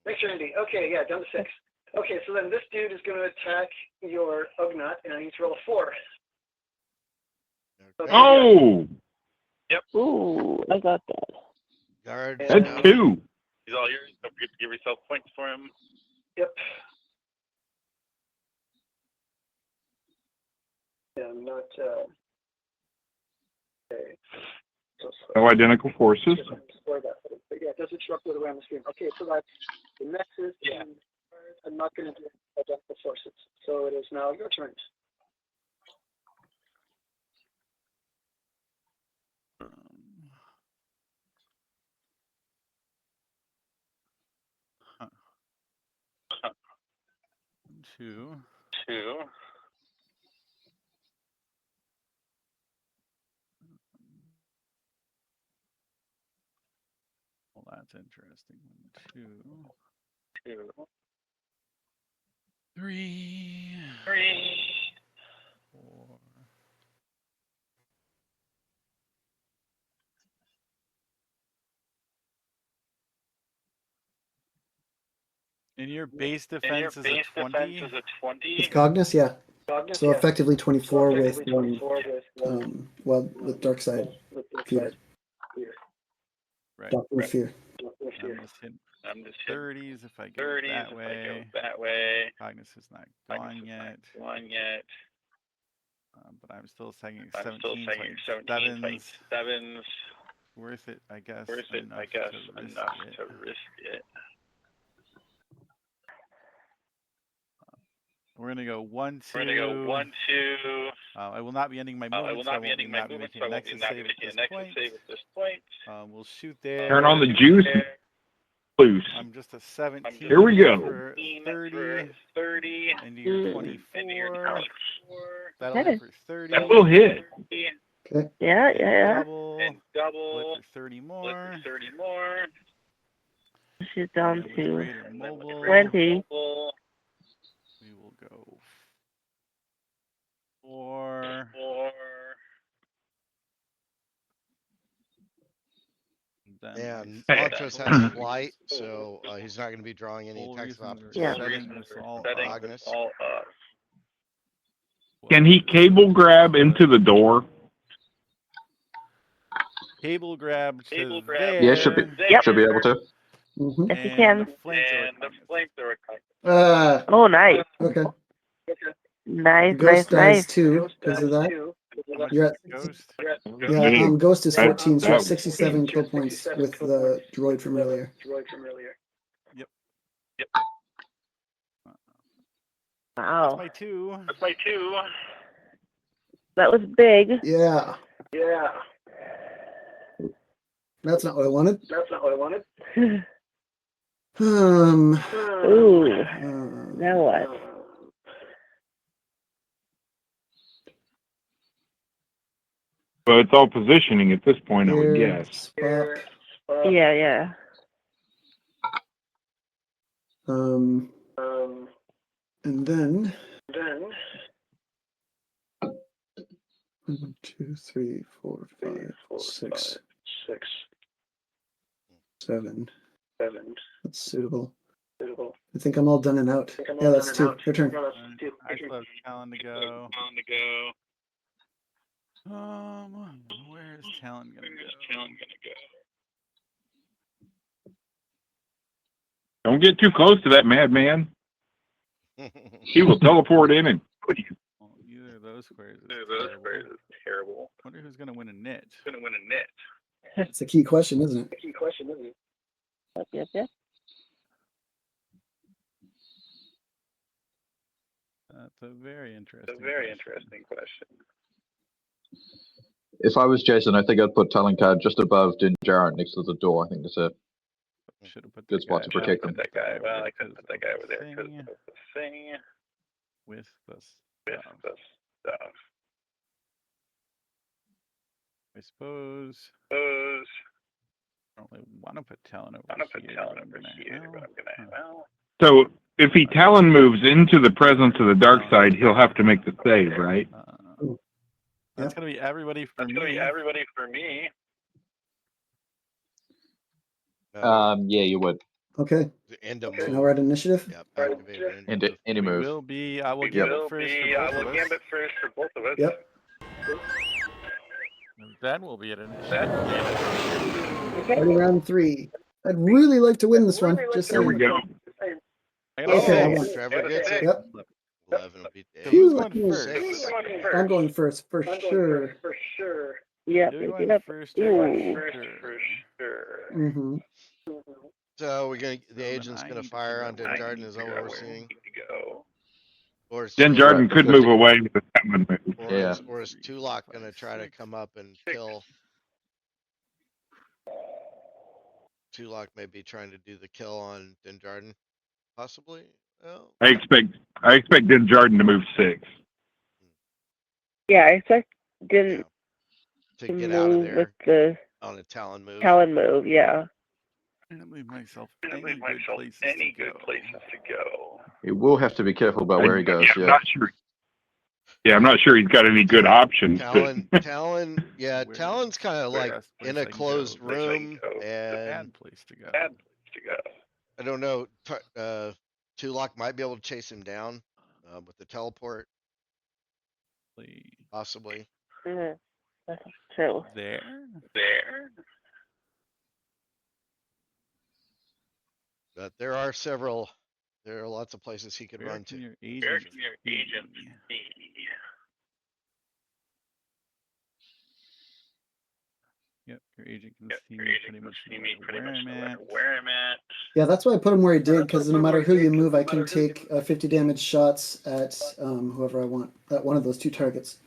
Thanks, Randy. Okay, yeah, down to 6. Okay, so then this dude is going to attack your Ugnaught, and I need to roll a 4. Okay. Oh! Yep. Ooh, I got that. Guard. That's 2. He's all yours. Don't forget to give yourself points for him. Yep. Yeah, I'm not. Okay. No identical forces. But yeah, it does interrupt with around the screen. Okay, so that's the Nexus. Yeah. And I'm not going to do identical forces. So it is now your turn. Two. Well, that's interesting. 1, 2, 3, 4. And your base defense is a 20? With Cognos, yeah. Cognos, So yeah. effectively 24 So with effectively 24 with with Dark Side Fear. Right. Doctor of Fear. I'm just hitting 30s if I go that way. Cognos is not gone yet. But I'm still saying 17 sevens. Worth it, I guess. Enough to risk it. We're gonna go 1, 2. I will not be ending my movement. So I won't be making a Nexus save at this point. We'll shoot there. Turn on the juice. Loose. I'm just a 17. Here we go. For 30. And your 24. That'll hit for 30. That will hit. Okay. Yeah. Double. Flip for 30 more. She's down to 20. We will go 4. And Montrose has flight, so he's not going to be drawing any attacks of opportunity. Cognos. Can he cable grab into the door? Cable grab to there. Yeah, should be able to. Mm-hmm. If you can. The flamethrower. Oh, nice. Okay. Nice. Ghost dies too because of that. You're at Ghost. yeah. Ghost is 14, so 67 kill points with the droid from earlier. Yep. Wow. That's my 2. That was big. Yeah. That's not what I wanted. Ooh. Now what? But it's all positioning at this point, I would guess. Yeah. And then 1, 2, 3, 4, 5, 6, 7. That's suitable. I think I'm all done and out. Yeah, that's 2. Your turn. I still have Talon to go. Where's Talon gonna go? Don't get too close to that madman. He will teleport in and put you. Well, either of those squares is terrible. terrible. Wonder who's gonna win a knit. It's a key question, isn't it? Yep. That's a very interesting. question. If I was Jason, I think I'd put Talon Card just above Din Jardin next to the door. I think that's a Should have put good spot to protect him. That guy. Well, I couldn't put that guy over there because of the thing with the with stuff. the stuff. I suppose. I don't really want to put Talon over here. But I'm gonna. So if he Talon moves into the presence of the dark side, he'll have to make the save, right? That's gonna be everybody for me. Yeah, you would. Okay. End of So move. now we're at initiative. Yep. Activate an End it, any move. Will be. I will gambit first for both of us. Yep. Then we'll be at initiative. Starting round 3. I'd really like to win this one. Just There we saying. go. I got a Okay, I six. won. Trevor gets it. Yep. 11 will be Dave. Who's Phew, going first? I'm going first for sure. Yep. You're going first. For sure. Mm-hmm. So the agent's gonna fire on Din Jardin. Is that what we're seeing? Or is Din Jardin could move away with the Talon move. or is Tulak gonna try to come up and kill? Tulak may be trying to do the kill on Din Jardin, possibly. Well, I expect Din Jardin to move 6. Yeah, I expect didn't to get out of move there with the on a Talon move. Talon move. Yeah. I didn't leave myself any good places to go. He will have to be careful about where he goes. I'm not sure. Yeah, I'm not sure he's got any good options. Talon's Where- kind of like best place in a I can closed go. room, Bad and place to go. I don't know. Tulak might be able to chase him down with the teleport, possibly. Mhm. That's true. There. But there are lots of places he could Where run can to. your agent be? Yep, your agent can see me pretty much no matter where I'm at. Yeah, that's why I put him where he did, because no matter who you move, I can take 50 damage shots at whoever I want, at one of those 2 targets.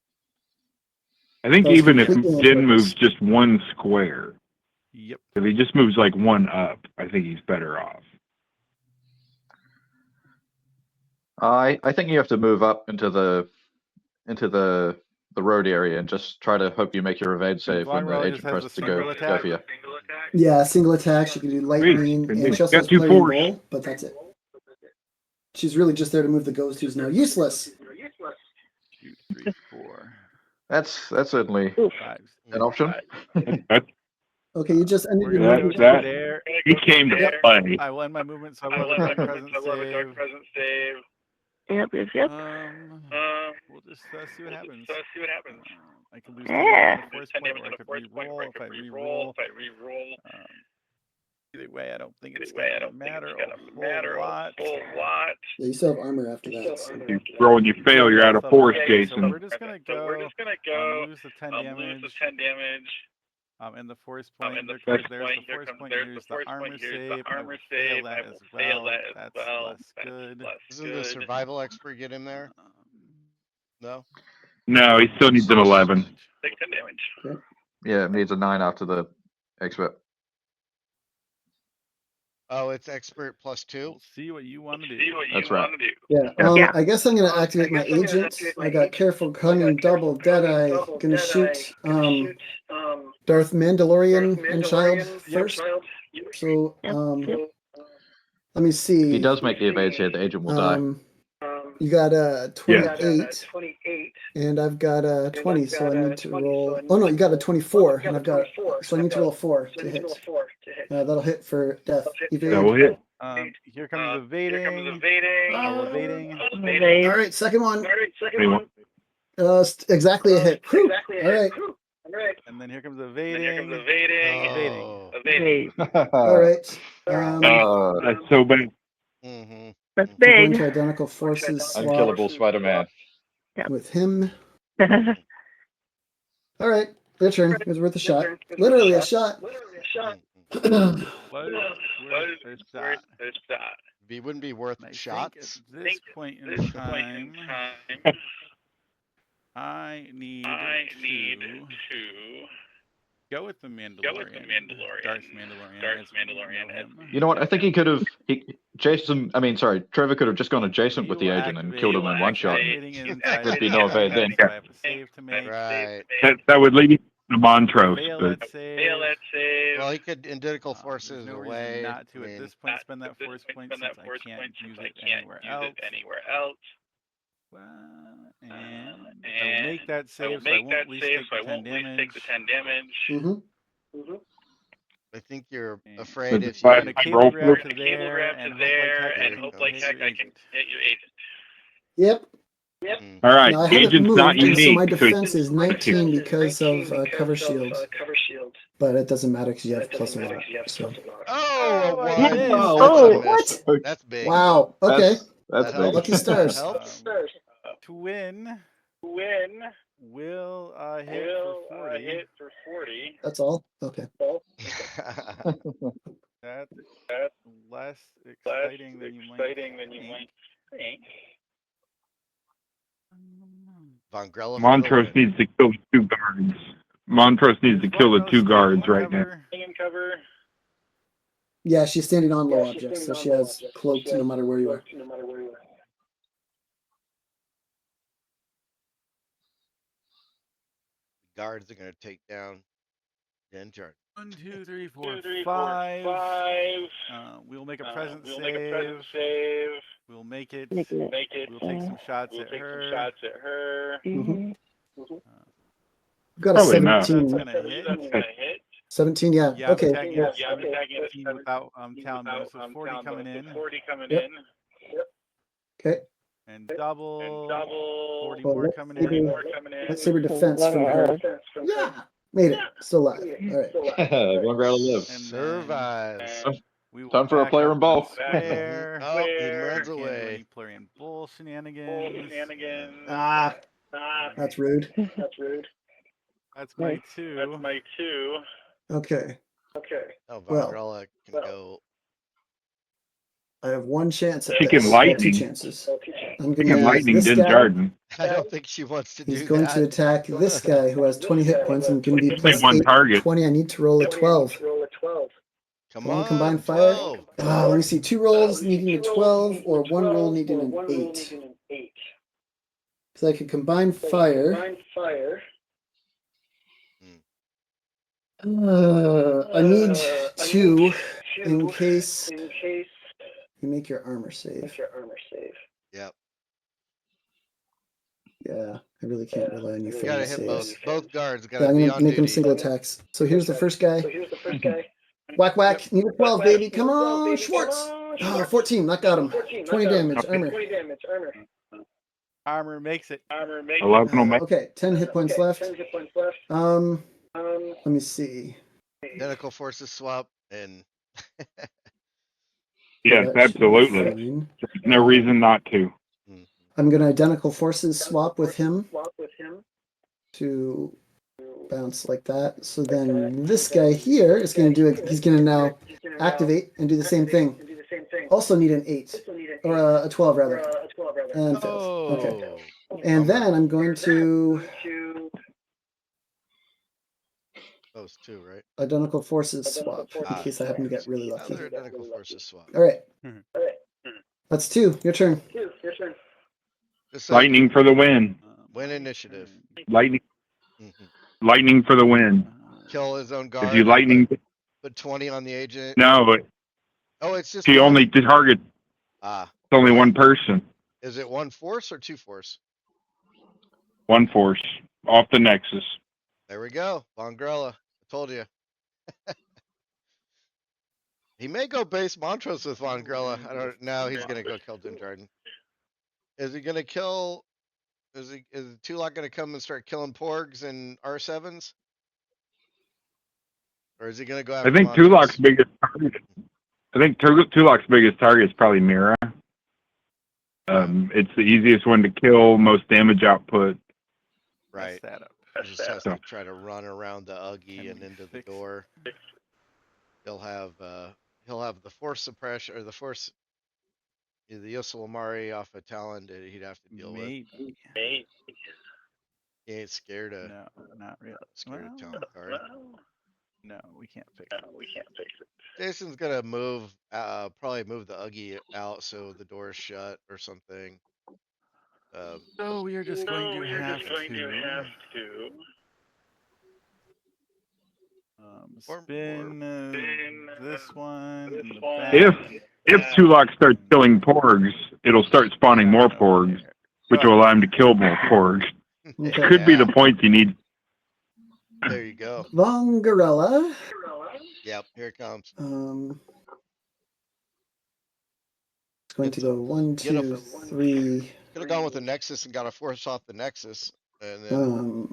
I think That was even if completely Din on moves purpose. just 1 square, Yep. if he just moves like 1 up, I think he's better off. I think you have to move up into the road area and just try to hope you make your evade save when the Vonrel agent just has presses the to go single attack. for you. Yeah, single attacks. She can do lightning, Sweet. and she also Got has 2 flare and force. roll, but that's it. She's really just there to move the ghost, who's now useless. 2, 3, 4, That's certainly 5. an option. That's, Okay, you just ended We're your gonna that- go movement. that- there. he came to play. I will end my movement, so I will have a dark presence save. Yep. We'll just see what happens. I can lose 10 Yeah. damage on a force point, or I could re-roll. If I re-roll, either way, I don't think it's gonna matter a whole lot. Yeah, you still have armor after that. So. You roll and you fail, you're out of force, So Jason. we're just gonna go. Lose the 10 damage. And the force point. There's the force point. Here's the armor save. I will fail that as well. That's less good. Doesn't the survival expert get him there? No. No, he still needs an 11. Take 10 damage. Yeah, it needs a 9 after the expert. Oh, it's expert +2. We'll see what you want to do. That's right. Yeah. Yeah. I guess I'm gonna activate my agent. I got careful, cunning, double, deadeye. Gonna shoot Darth Mandalorian and Child first. So let me see. If he does make the evade save, the agent will die. You got a 28, and I've got a 20, so I need to roll. Oh no, you got a 24, and I've got, so I need to roll a 4 to hit. That'll hit for death. That will hit. Here comes evading. Evading. All right, second one. Anyone? Exactly a hit. Whew. All right. And then here comes evading. Oh. Evade. All right. That's so bad. Mm-hmm. That's We're going big. to identical forces swap Unkillable Spider-Man. with him. All right, your turn. It was worth a shot. Literally a shot. Was worth a shot. It wouldn't be worth And I shots. think at this point in time, I need to go with the Mandalorian. Darth Mandalorian. As we know him. You know what? I think he could have. Trevor could have just gone adjacent with the agent and killed him in one shot. There'd be no evade then. I have a save to make. Right. That would lead to Montrose. Fail But that save. Well, he could identical There's forces no away. reason not to at this point spend that force point since I can't use it anywhere else. Well, and I will make that save, so I won't at least take the 10 damage. I think you're afraid if But you I'm gonna roll cable grab for to there and hope like heck I can hit your agent. Yep. all right, Now I haven't agent's moved, not so unique. my so defense is 19 because of cover shield. But it doesn't matter because you have plus a lot. So. Oh, What? one. Oh, That's what? That's big. Wow. Okay. That's That big. Lucky stars. Helps. To win, will hit for 40. That's all. Okay. That's less exciting than you might think. Von Grella. Montrose needs to kill the 2 guards. Montrose needs to kill the 2 guards right now. Yeah, she's standing on low objects, so she has cloaked no matter where you are. Guards are going to take down Din Jardin. 1, 2, 3, 4, 5. We'll make a present save. We'll make it. We'll take some shots at her. We've got a Probably not. 17. That's gonna hit. 17, yeah. Yeah, Okay. I'm attacking a team without Talon Din, so 40 coming in. Yep. Okay. And double. 40 Well, more coming in. Let's see her defense from her. Yeah. Made it. Still alive. All right. One rather live. And Survives. we will Time for a back player up in ball. square. Oh, he runs Can't do away. any player in bull shenanigans. Ah, that's rude. That's my 2. Okay. Oh, Von Well. Grella can go. I have one chance at She this. can Well, lightning. 2 chances. I'm She going can to lightning use Din this guy. Jardin. I don't think she wants to He's do going that. to attack this guy who has 20 hit points and can be Only plus one 8, target. 20. I need to roll a 12. Come One on, combined fire. 12. Let me see. 2 rolls needing a 12 or 1 roll needing an 8. So I can combine fire. I need 2 in case you make your armor save. Yep. Yeah, I really can't rely on you for You gotta these hit saves. both guards. Yeah, Gotta I'm be gonna on make them duty. single attacks. So here's the first guy. Whack whack. Need a 12, baby. Come on, Schwartz. 14. That got him. 20 damage. Armor. Armor makes it. 11 will make. Okay, 10 hit points left. Let me see. Identical forces swap and Yes, That should be absolutely. fine. There's no reason not to. I'm gonna identical forces swap with him to bounce like that. So then this guy here is gonna do it. He's gonna now activate and do the same thing. Also need an 8 or a 12 rather, and fails. Okay. And then I'm going to those 2, right? identical forces swap in case I happen to get really lucky. Another identical forces swap. All right. That's 2. Your turn. Just Lightning for the win. win initiative. Lightning for the win. Kill his own guard. If you lightning, Put 20 on the agent. no, but Oh, it's just she one? only targets Ah, only one person. is it 1 force or 2 force? 1 force off the Nexus. There we go. Von Grella. I told you. He may go base Montrose with Von Grella. I don't know. He's gonna go kill Din Jardin. Is he gonna kill? Is Tulak gonna come and start killing porgs and R7s? Or is he gonna go after I think Montrose? Tulak's biggest target. I think Tulak's biggest target is probably Mira. It's the easiest one to kill, most damage output. Right. He just has to try to run around the Uggy Can and we into the fix it? door. He'll have the force suppression or the force the Yosalamari off of Talon that he'd have to deal with. Maybe. He ain't scared of No, not really. Talon Well, Card. no, we can't fix it. Jason's gonna move probably move the Uggy out so the door's shut or something. So we are just going to have to spin this one in the back. If Tulak starts killing porgs, it'll start spawning more porgs, which will allow him to kill more porgs. Okay. Could be the point you need. There you go. Vongarella. Yep, here it comes. It's going to go 1, 2, 3. Could have gone with the Nexus and got a force off the Nexus, and then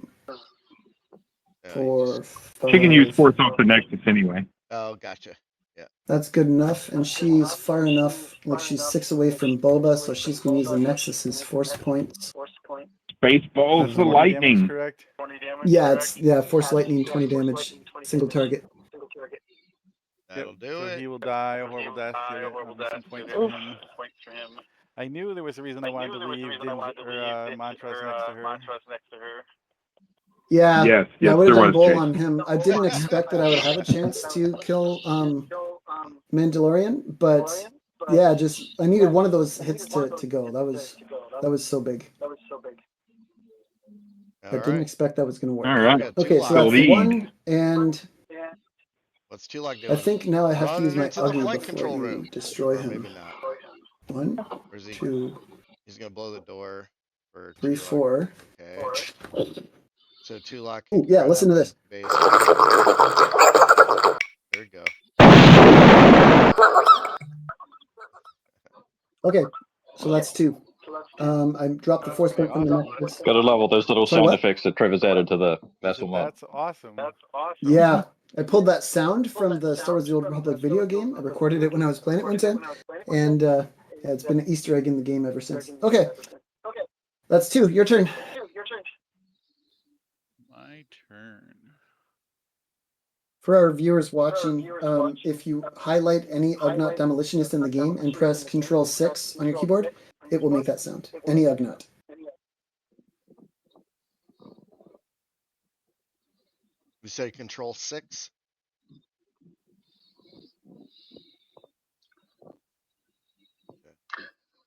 4, 5. She can use force off the Nexus anyway. Oh, gotcha. Yeah. That's good enough, and she's far enough. Like she's 6 away from Boba, so she's gonna use the Nexus's force points. Spaceballs the lightning. Correct. Yeah, it's force lightning, 20 damage, single target. That'll do so it. he will die a horrible death. You'll get some points for him. I knew there was a reason I wanted to leave Montrose next to her. Yeah, yes, I would have there done was. Bull on him. I didn't expect that I would have a chance to kill Mandalorian, but yeah, just I needed one of those hits to go. That was so big. I didn't expect that was going to work. All right. Okay, so that's 1, and what's Tulak doing? I think now I have to use my into the Ugly flight before control you room. destroy Or him. maybe not. 1, Or is he, 2, he's gonna blow the door for 3, Tulak. 4. Okay. So Tulak. Ooh, yeah, listen to this. Base. There we go. Okay, so that's 2. I dropped the force point from the Nexus. Gotta love all those little sound what? effects that Trevor's added to the Vassal mod. That's awesome. Yeah, I pulled that sound from the Star Wars: The Old Republic video game. I recorded it when I was playing it one time, and yeah, it's been an Easter egg in the game ever since. Okay, that's 2. Your turn. My turn. For our viewers watching, if you highlight any Ugnaught Demolitionist in the game and press Control 6 on your keyboard, it will make that sound. Any Ugnaught. We say Control 6.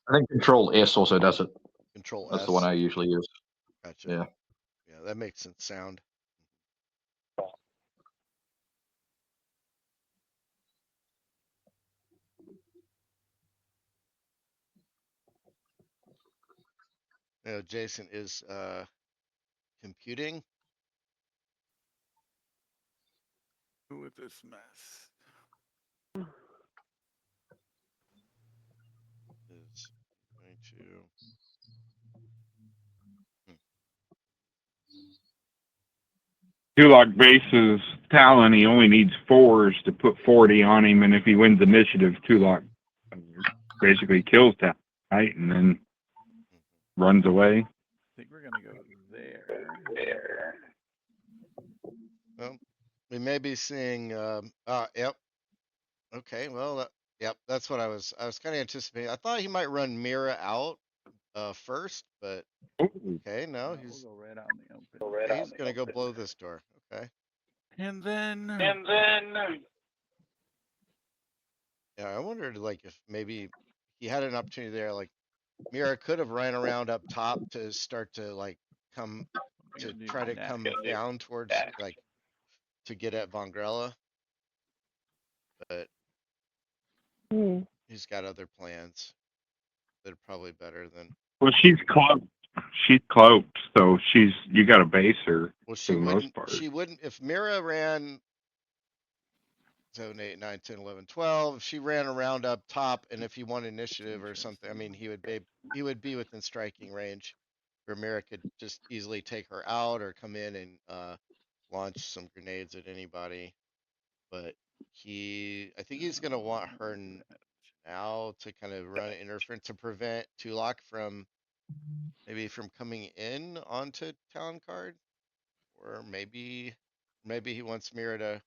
I think Control S also does it. Control That's S. the one I usually use. Gotcha. Yeah. Yeah, that makes sense. Sound. You know, Jason is computing. With this mess. Is going to. Tulak bases Talon. He only needs 4s to put 40 on him, and if he wins initiative, Tulak basically kills Talon, right? And then runs away. I think we're gonna go there. Well, we may be seeing. Yep. Okay. Well, yep. That's what I was kind of anticipating. I thought he might run Mira out first, but okay. No, he's we'll go right on the open. he's gonna go blow this door. Okay. And then. Yeah, I wondered like if maybe he had an opportunity there. Like Mira could have ran around up top to start to like come to try to come down towards like to get at Vongrella, but he's got other plans that are probably better than. Well, she's cloaked. She's cloaked, so you got to base her. Well, she for the most wouldn't. part. She wouldn't if Mira ran 7, 8, 9, 10, 11, 12. If she ran around up top, and if he won initiative or something, I mean, he would be within striking range, where Mira could just easily take her out or come in and launch some grenades at anybody. But I think he's gonna want her now to kind of run interference to prevent Tulak from coming in onto Talon Card, Or maybe he wants Mira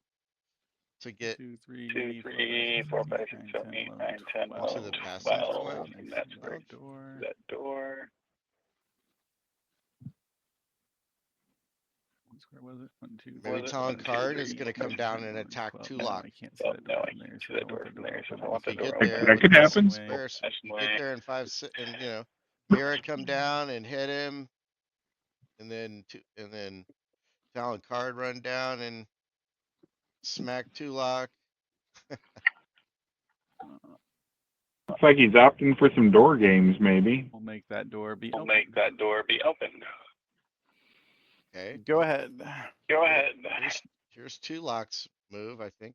to get 2, 2, 3, 3, 4, 5, 6, 7, 8, 9, 10, into 11, the passive 12. one. And that's where it's that door. Where was it? 1, 2, Maybe Talon Card is going to come down and attack Tulak. I can't see that door from there, so I want that door open. If you get That there, could happen. you get there in 5, and you know, Mira come down and hit him, and then Talon Card run down and smack Tulak. Looks like he's opting for some door games, maybe. We'll make that door be We'll open. make that door be open. Okay. Go ahead. Go ahead. Here's Tulak's move, I think.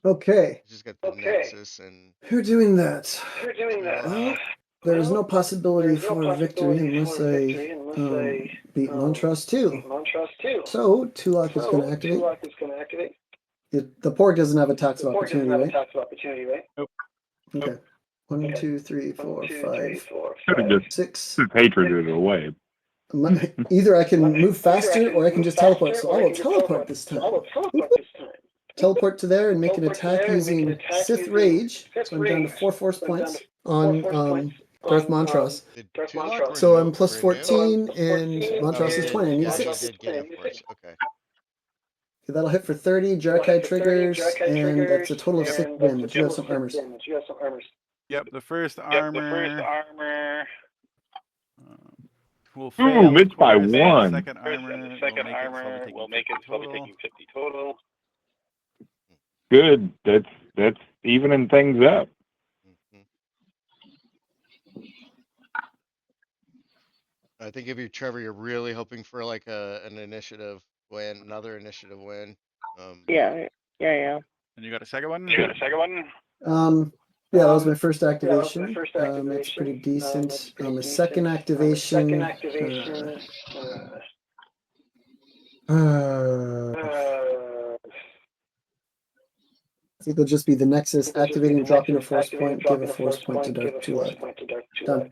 Okay. He's just got the Nexus and. Who's doing that? You're doing that. Well, there is no possibility for victory unless I beat Montrose 2. Montrose 2. So Tulak is going to activate. Tulak is going to activate. The pork doesn't have a tax The of board doesn't opportunity, have a right? tax of opportunity, right? Nope. Okay. 1, 2, 3, 4, 1, 2, 3, 5, 4, Could have 5. just 6. hatred it away. Either I can move faster or I can just teleport. So I will teleport this time. I will teleport this time. Teleport to there and make an Teleport to attack there and make an using attack Sith using Rage. Sith So I'm down to Rage. 4 force So I'm down points to 4 force on points Darth on, Montrose. Did Darth Tulak Montrose. So I'm renew- plus renew? 14 and 14 Montrose is and 20. I need a Yeah, he 6. did gain a force. Okay. Okay, that'll hit for 30, Jarkai triggers, and that's a total of 6 and that's a damage. You have total some of 6 armors. damage. You have some armors. Yep, the first Yep, armor. the first armor. Will fail, of missed by course, and 1. The second First armor, and the second will make armor it so will make it so we're taking 50 total. Good. That's evening things up. Mhm. I think if you're Trevor, you're really hoping for like an initiative win, another initiative win. Yeah. And you got a second one? You got a second one? Yeah, that was my first Yeah, that was activation. my first It's activation. pretty It's decent. pretty My decent. second activation. Second activation. I think it'll just be the Nexus It'll just be activating, the dropping a Nexus force activating, point, give a dropping force point to give Dark a force Tulak. point to Dark Done.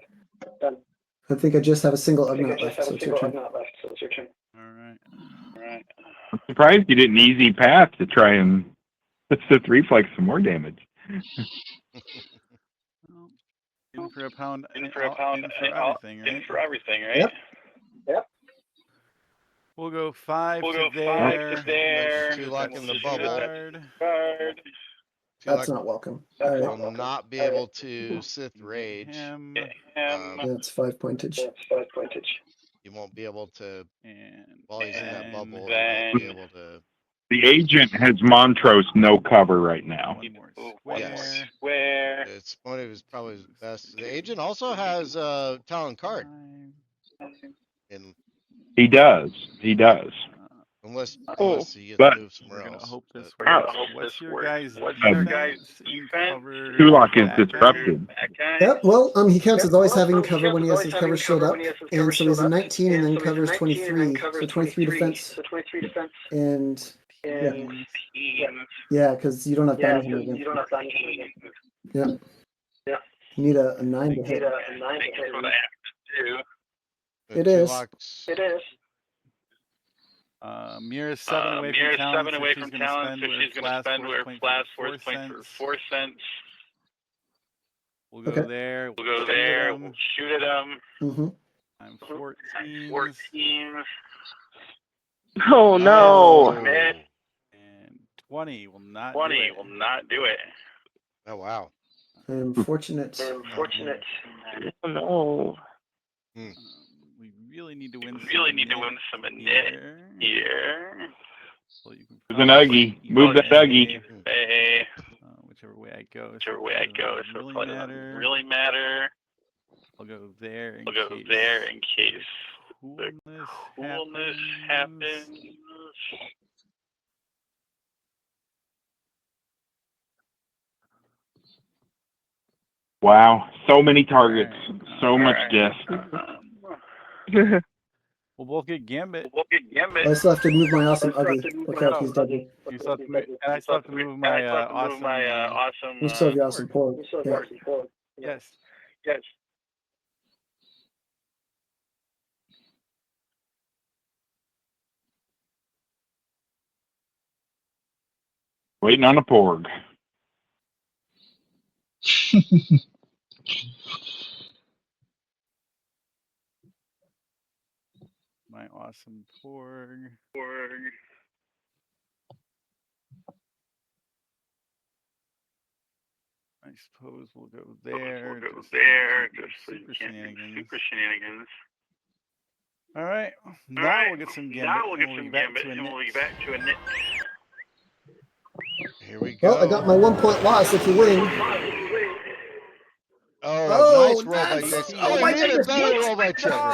Done. I think I just have a single I think I Ugnaught just left, have so a it's your single turn. Ugnaught left, so it's your turn. Alright. Alright. I'm surprised you did an easy path to try and Sith reflex some more damage. In for a pound. In for a pound. In for everything, right? In for everything, right? Yep. We'll go 5 We'll to go there. 5 to there. Tulak in the bubble. Guard. Guard. That's Tulak not welcome. That's All not right. will not be able to Sith Get Rage. him. That's 5 pointage. That's 5 pointage. He won't be able to, And while he's in that bubble, he then- won't be able to. The agent has Montrose no cover right now. one more One square. more square. It's one of his probably his best. The agent also has Talon Card, and He does. unless Oh. he gets But- moved somewhere We're gonna else. hope this but- We're gonna Ouch. hope What's this your works. guys' What's your guys' in defense? cover? Tulak is That guy? disrupted. That guy. Yep, well, he counts as always Well, having he cover counts when he as has his always cover having shield cover up, when he has his and cover so he's a shield up, 19 and then so he's a covers 19 and then 23, covers so 23 defense, So 23 defense. and And yeah, because you don't have yeah, bounty hunter because you again. don't have bounty hunter again. Yeah. Yeah. You need a 9 to You need hit. a 9 to hit. That's what I have to do. It is. Tulak's- It is. Mira's 7 away from Mira's Talon, 7 so away she's from gonna Talon, spend so her she's going to last spend her force last point force for point 4 for cents. 4 cents. We'll go Okay. there. We'll go shoot there. him. We'll shoot at him. Mm-hmm. I'm 14. 14. Oh no. Miss. And 20 will not 20 do it. will not do it. Oh wow. I'm fortunate. Unfortunate. Oh no. We really need to win. We really need to win some init here. So you can There's an Uggy. Move that Uggy. Hey, whichever way I go. whichever way I go, so it probably doesn't really matter. I'll go there in I'll go case there in case the coolness happens. Wow. So many targets. So much Alright. death. We'll both get Gambit. We'll get Gambit. I still have to move my awesome I still have Ugly. to move Look my out, he's awesome deadly. You still have to move, and I still have to move my awesome. awesome. You still have your awesome pork. Yeah. Yes. Yes. Waiting on a porg. My awesome porg. I suppose we'll go there. Just super shenanigans. All right. Now we'll get some gambit. And we'll be back to a nit. Here we go. Well, I got my 1 point loss if you win. Oh, nice roll by that's- Jason. oh Oh, my an even goodness, better what? roll by Trevor.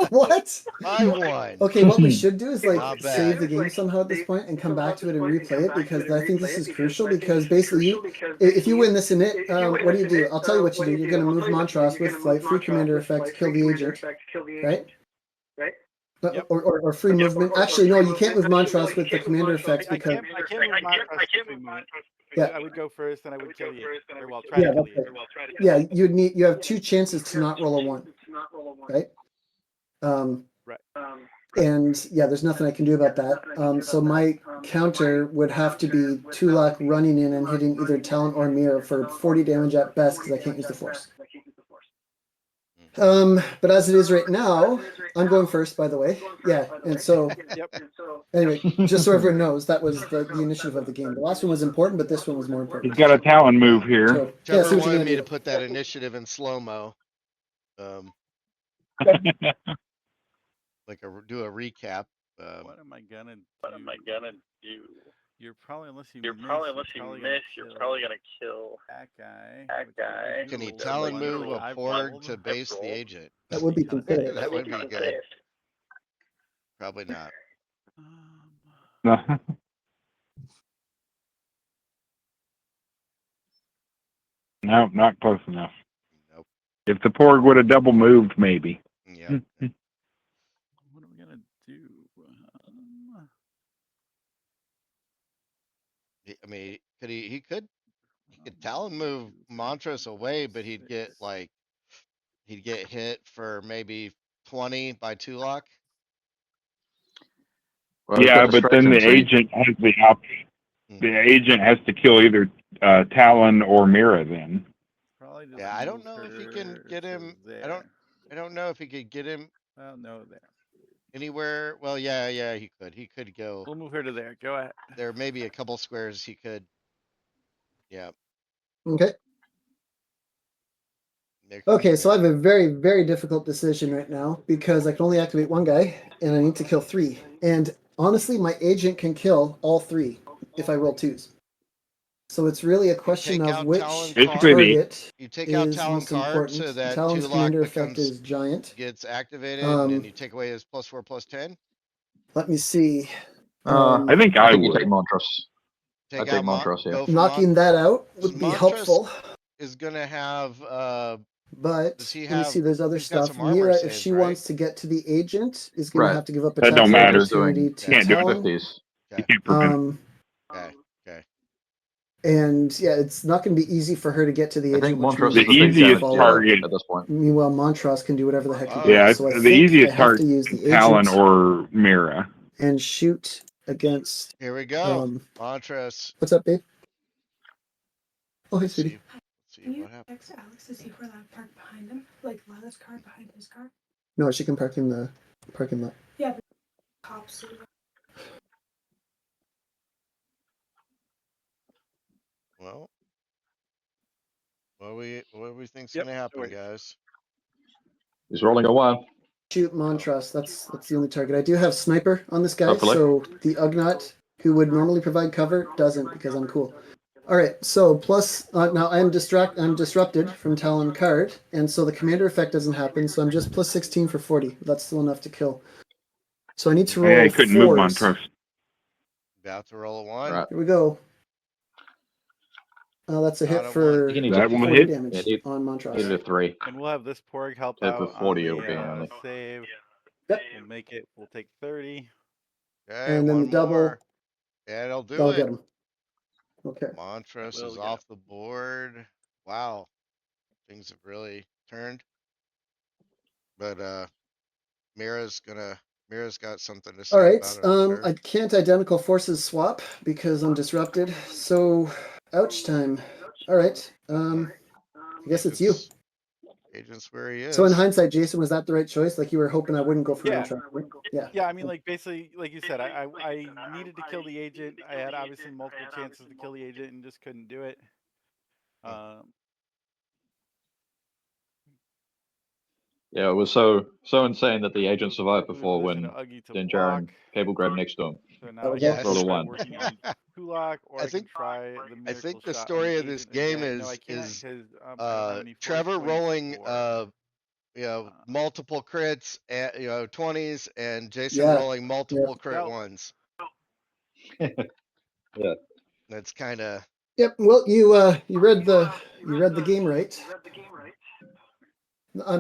What? I won. Okay, what we should do is Not like bad. save the game somehow at this point and come back to it and replay it, because I think this is crucial, because basically if you win this in it, what do? I'll tell you what you do. You're going to move Montross with flight, free commander effect, kill the agent, right? Yep. Or free movement. Actually, no, you can't move Montross with the commander effects I because can't move Montrose to free movement. Yeah. I would go first, and I would kill the agent. Or well, try Yeah, to kill that's the right. agent. Yeah, you have 2 chances to not roll a 1, right? Right. And yeah, there's nothing I can do about that. So my counter would have to be Tulak running in and hitting either Talon or Mira for 40 damage at best, because I can't use the Force. But as it is right now, I'm going first, by the way. Yeah, and so anyway, just so everyone knows, that was the initiative of the game. The last one was important, but this one was more important. He's got a Talon move here. So, yeah, Trevor see what you're wanted gonna me do. to put that initiative in slow-mo. Like do a recap. What am I gonna do? You're probably, unless you miss, you're probably gonna kill that guy. Can he Talon move a porg to base the agent? That would be considerate. That would be good. Probably not. No, not close enough. Nope. If the porg would have double moved, maybe. Yeah. What are we gonna do? I mean, he could Talon move Montrose away, but he'd get hit for maybe 20 by Tulak. Well, Yeah, he's got but then the distraction, so agent has the option. The agent has to kill either Talon or Mira then. Probably just Yeah, I don't know if he can get him. I don't know if he could get him Well, no, there. anywhere. Well, yeah, he could. He could go. We'll move her to there. Go ahead. There may be a couple squares he could. Yeah. Okay. There- Okay, so I have a very, very difficult decision right now, because I can only activate 1 guy and I need to kill 3. And honestly, my agent can kill all 3 if I roll 2s. So it's really a question take of out which Talon target You take out is Talon most card important. so that Talon's Tulak commander effect becomes is giant. gets activated, and Um, then you take away his +4/+10. Let me see. I think I I think you would. take Montrose. Take take out Montrose, yeah. go for Knocking that out would be Montrose helpful. Is gonna have But does he let me have? see, there's other He's got stuff. some armor Mira, if saves, she right? wants to get to the agent, is going to Right. have to give up a That don't tax matter. opportunity Doing- to Can't do it. Talon. 50s. You can't prevent it. Okay. And yeah, it's not going to be easy for her to get to the I agent. think which Montrose means The is the big easiest damage target- dealer at this point. Meanwhile, Montross can do whatever the heck he Oh, wants. Yeah, So I the think easiest I have to target use the Talon agent or Mira. and shoot against. Here we go. What's Montrose. up, babe? Oh, hey, Let's sweetie. see. Can you What happened. text Alex to see if we're allowed to park behind him? Like Lila's car behind his car? No, she can park in the parking lot. Yeah, but cops. Well, what do we think's Yep, gonna happen, no worries. guys? He's rolling a 1. Shoot Montross. That's the only target. I do have sniper on this guy, Hopefully. so the Ugnaught, who would normally provide cover, doesn't, because I'm cool. All right, so plus now I'm disrupted from Talon card, and so the commander effect doesn't happen. So I'm just plus 16 for 40. That's still enough to kill. So I need to roll Yeah, he couldn't move 4s. Montrose. About to roll a 1. Right. Here we go. That's a hit Not a for You can need That to one 40 hit? damage Yeah, on need Montross. a 3. And we'll have this porg help Hit out for 40 on will be the only. save. Yep. We'll make it. We'll take 30. Okay, And then one the double. more. Yeah, it'll do That'll it. get him. Okay. Montrose Will is get off the board. Wow. Things have really turned. But Mira's Mira's got something to say All right. about it. I'm sure. I can't identical forces swap because I'm disrupted. So, ouch time. All right. I guess it's you. Agent's where he is. So in hindsight, Jason, was that the right choice? Like you were hoping I wouldn't go for Yeah. Trevor? Yeah. Yeah, I mean, like basically, like you said, I needed to kill the agent. I had obviously multiple chances to kill the agent and just couldn't do it. Yeah, it was so insane that the agent survived before when Din Jardin cable grabbed next to him. So now Yeah, I I think- can working on Tulak, or I I can think- try the miracle I think the shot on story of this agent game again. No, I is can't, 'cause, I don't have any force Trevor points rolling for- multiple crits at 20s, and Jason Yeah. rolling multiple crit No. ones. Yeah. That's kind of Yep. Well, you read the game right.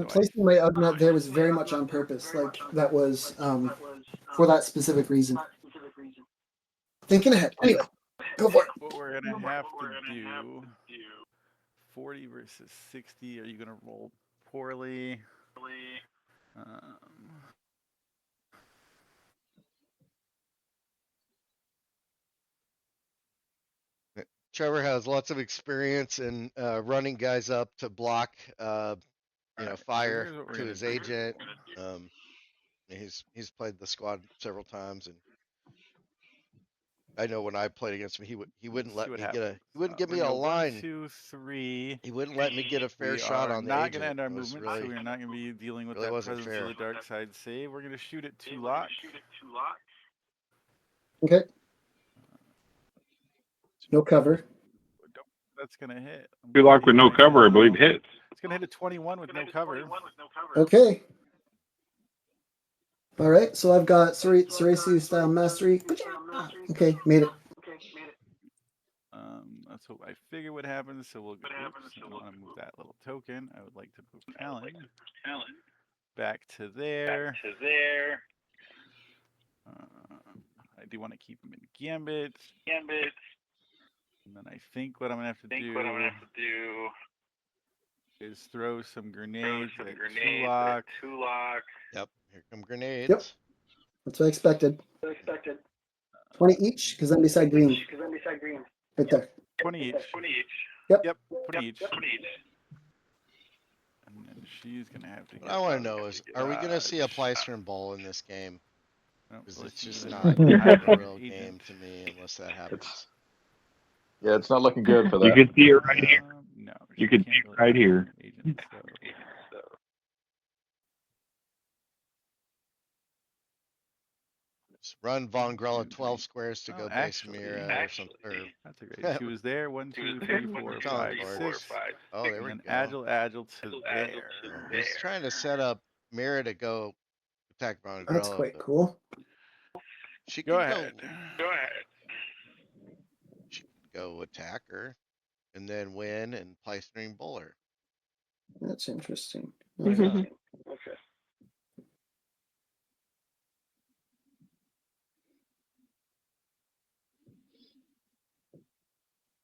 Placing my Ugnut there was very much on purpose. Like that was for that specific reason. Thinking ahead. Anyway, go for it. What we're gonna have to do 40 versus 60. Are you gonna roll poorly? Trevor has lots of experience in running guys up to block fire here's what we're to gonna his do. agent. He's played the squad several times, and I know when I played against him, he wouldn't let me give me a line. 1, 2, 3. He wouldn't let me get a fair shot on the not agent. gonna end our It was movement, really, so we're not gonna be dealing with really that wasn't presence fair. of the dark side save. We're gonna shoot at Tulak. Okay. No cover. That's gonna hit. Tulak with no cover, I believe, hits. It's gonna hit a 21 with no cover. Okay. All right. So I've got Sarasu style mastery. Okay, made it. That's what I figure would happen. So we'll go. Oops, I want to move that little token. I would like to move Talon back to there. I do want to keep him in Gambit. And then I think what I'm gonna have to do is throw some grenades at Tulak. Yep, here come grenades. Yep. That's what I expected. 20 each, because I'm beside green. Right there. 20 each. Yep. 20 each. And then she's gonna have to. What I want to know is, are we gonna see a Pleistern Bowl in this game? Because it's just not a real game to me unless that happens. Yeah, it's not looking good for that. You can see it right here. No, You can see it right here. Just run Von Grella 12 squares to go base Mira or something. That's a great. She was there. 1, 2, 3, 4, 5, 6. Oh, there we and go. Agile to there. He's trying to set up Mira to go attack Von Grella. That's quite cool. She Go could ahead. She could go attack her and then win and Pleistering Bowl her. That's interesting. Okay.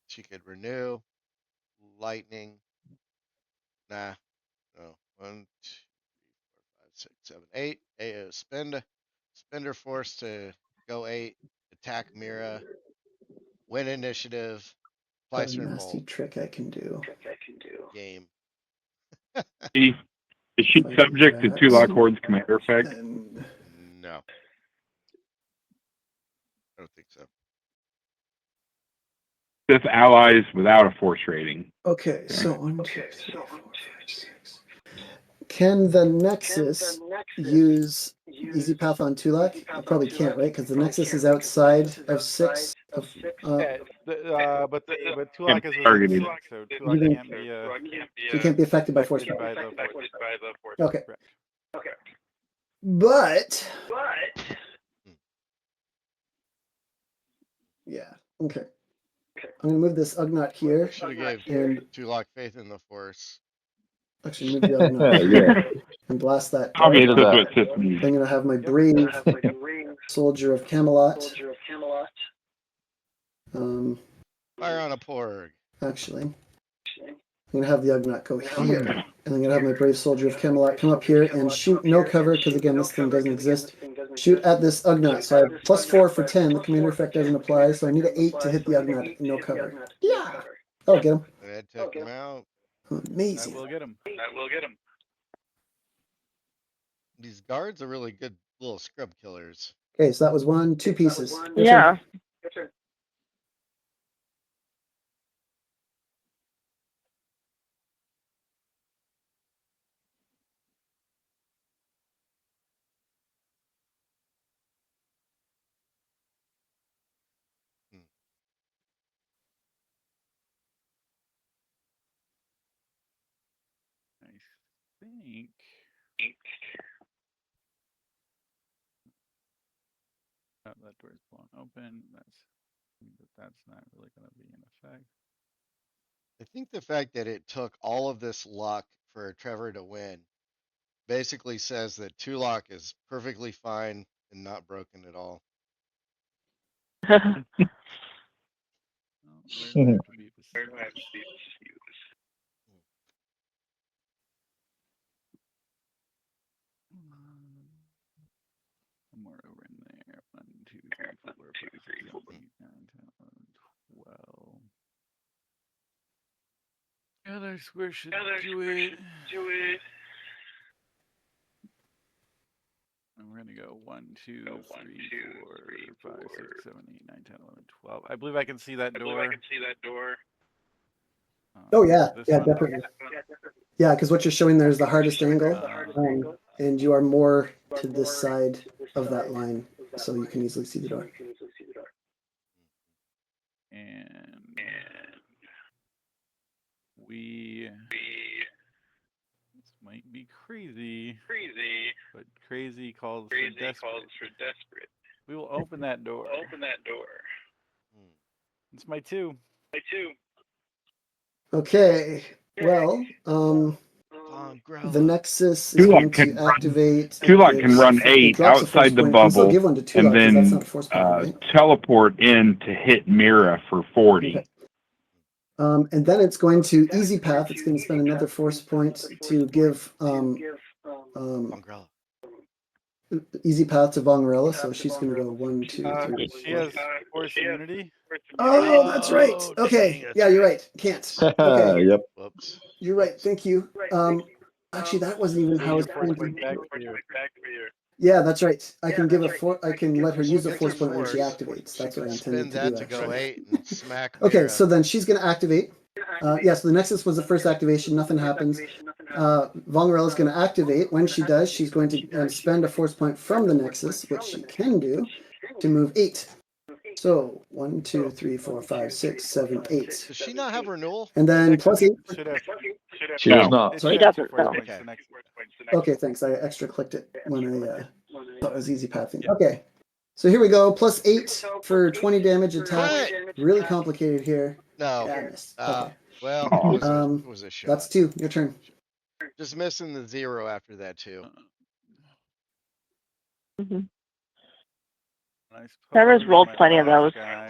She could renew, lightning. Nah, no. 1, 2, 3, 4, 5, 6, 7, 8. Spend her force to go 8, attack Mira, win initiative, That's a Pleistering nasty Bowl. trick I can do. Game. Is she subject to Tulak Hord's commander effect? No. I don't think so. With allies without a force rating. Okay, so 1, 2, 3, 4, 5, 6. Can the Nexus use Easy Path on Tulak? I probably can't, right? Because the Nexus is outside of 6. But Tulak is targeted. so Tulak can't be. She can't be affected by force. By the force. Okay. Correct. But yeah, okay. I'm gonna move this Ugnaught here. Should have gave And Tulak faith in the force. actually move the Ugnaught Yeah. and blast that. Obviously, that. what system. I'm gonna have my brave soldier of Camelot. Fire on a porg. Actually, I'm gonna have the Ugnaught go here, and I'm gonna have my brave soldier of Camelot come up here and shoot no cover because again this thing doesn't exist. shoot at this Ugnaught. So I have +4 for 10. The commander effect doesn't apply, so I need an 8 to hit the Ugnaught. No cover. Yeah. Oh, get him. That took him out. Amazing. That will get him. These guards are really good little scrub killers. Okay, so that was 2 pieces. Your turn. Yeah. I think. Oh, that door's blown open. That's not really going to be in effect. I think the fact that it took all of this luck for Trevor to win basically says that Tulak is perfectly fine and not broken at all. Well, where do I have to be to see this? Somewhere over in there. 1, 2, 3, 4, 5, 6, 7, 8, 9, 10, 11, 12. Yeah, that's where should do it. And we're gonna go 1, 2, 3, 4, 5, 6, 7, 8, 9, 10, 11, 12. I believe I can see that door. Oh, yeah. Yeah, one? definitely. Yeah, because what you're showing there is the hardest angle. And you are more to this side of that line, so you can easily see the door. And this might be crazy, but crazy calls for desperate. We will open that door. It's my 2. Okay. Well, the Nexus is Tulak going to can activate. Tulak can run It 8 drops a force outside the point. You can still bubble give one to Tulak, and 'cause that's not then a force point, right? teleport in to hit Mira for 40. Okay. And then it's going to Easy Path. It's going to spend another force point to give Umbrella. Easy Path to Vongarella. So she's going to go 1, 2, 3. She has force immunity. Oh, that's right. Okay. Yeah, you're right. Can't. Okay. Yep. Whoops. You're right. Thank you. Actually, that wasn't even how it's Force going point to. back for you. Yeah, that's right. I can give I can let her use a Gets force point when she force. activates. She That's what can I spin intended to that do. to go Actually. 8 and smack Okay, Mira. so then she's going to activate. Yes, the Nexus was the first activation. Nothing happens. Vongarella is going to activate. When she does, she's going to spend a force point from the Nexus, which she can do, to move 8. So 1, 2, 3, 4, 5, 6, 7, 8. Does she not have renewal? And then plus 8. She does not. She doesn't, no. Okay. Okay, thanks. I extra clicked it when I thought it was easy pathing. Okay, so here we go. Plus 8 for 20 damage attack. Really complicated here. No. Yeah, I missed. Okay. Okay. Well, it was a shot. That's 2. Your turn. Just missing the 0 after that too. Mm-hmm. Trevor's rolled plenty of those. Can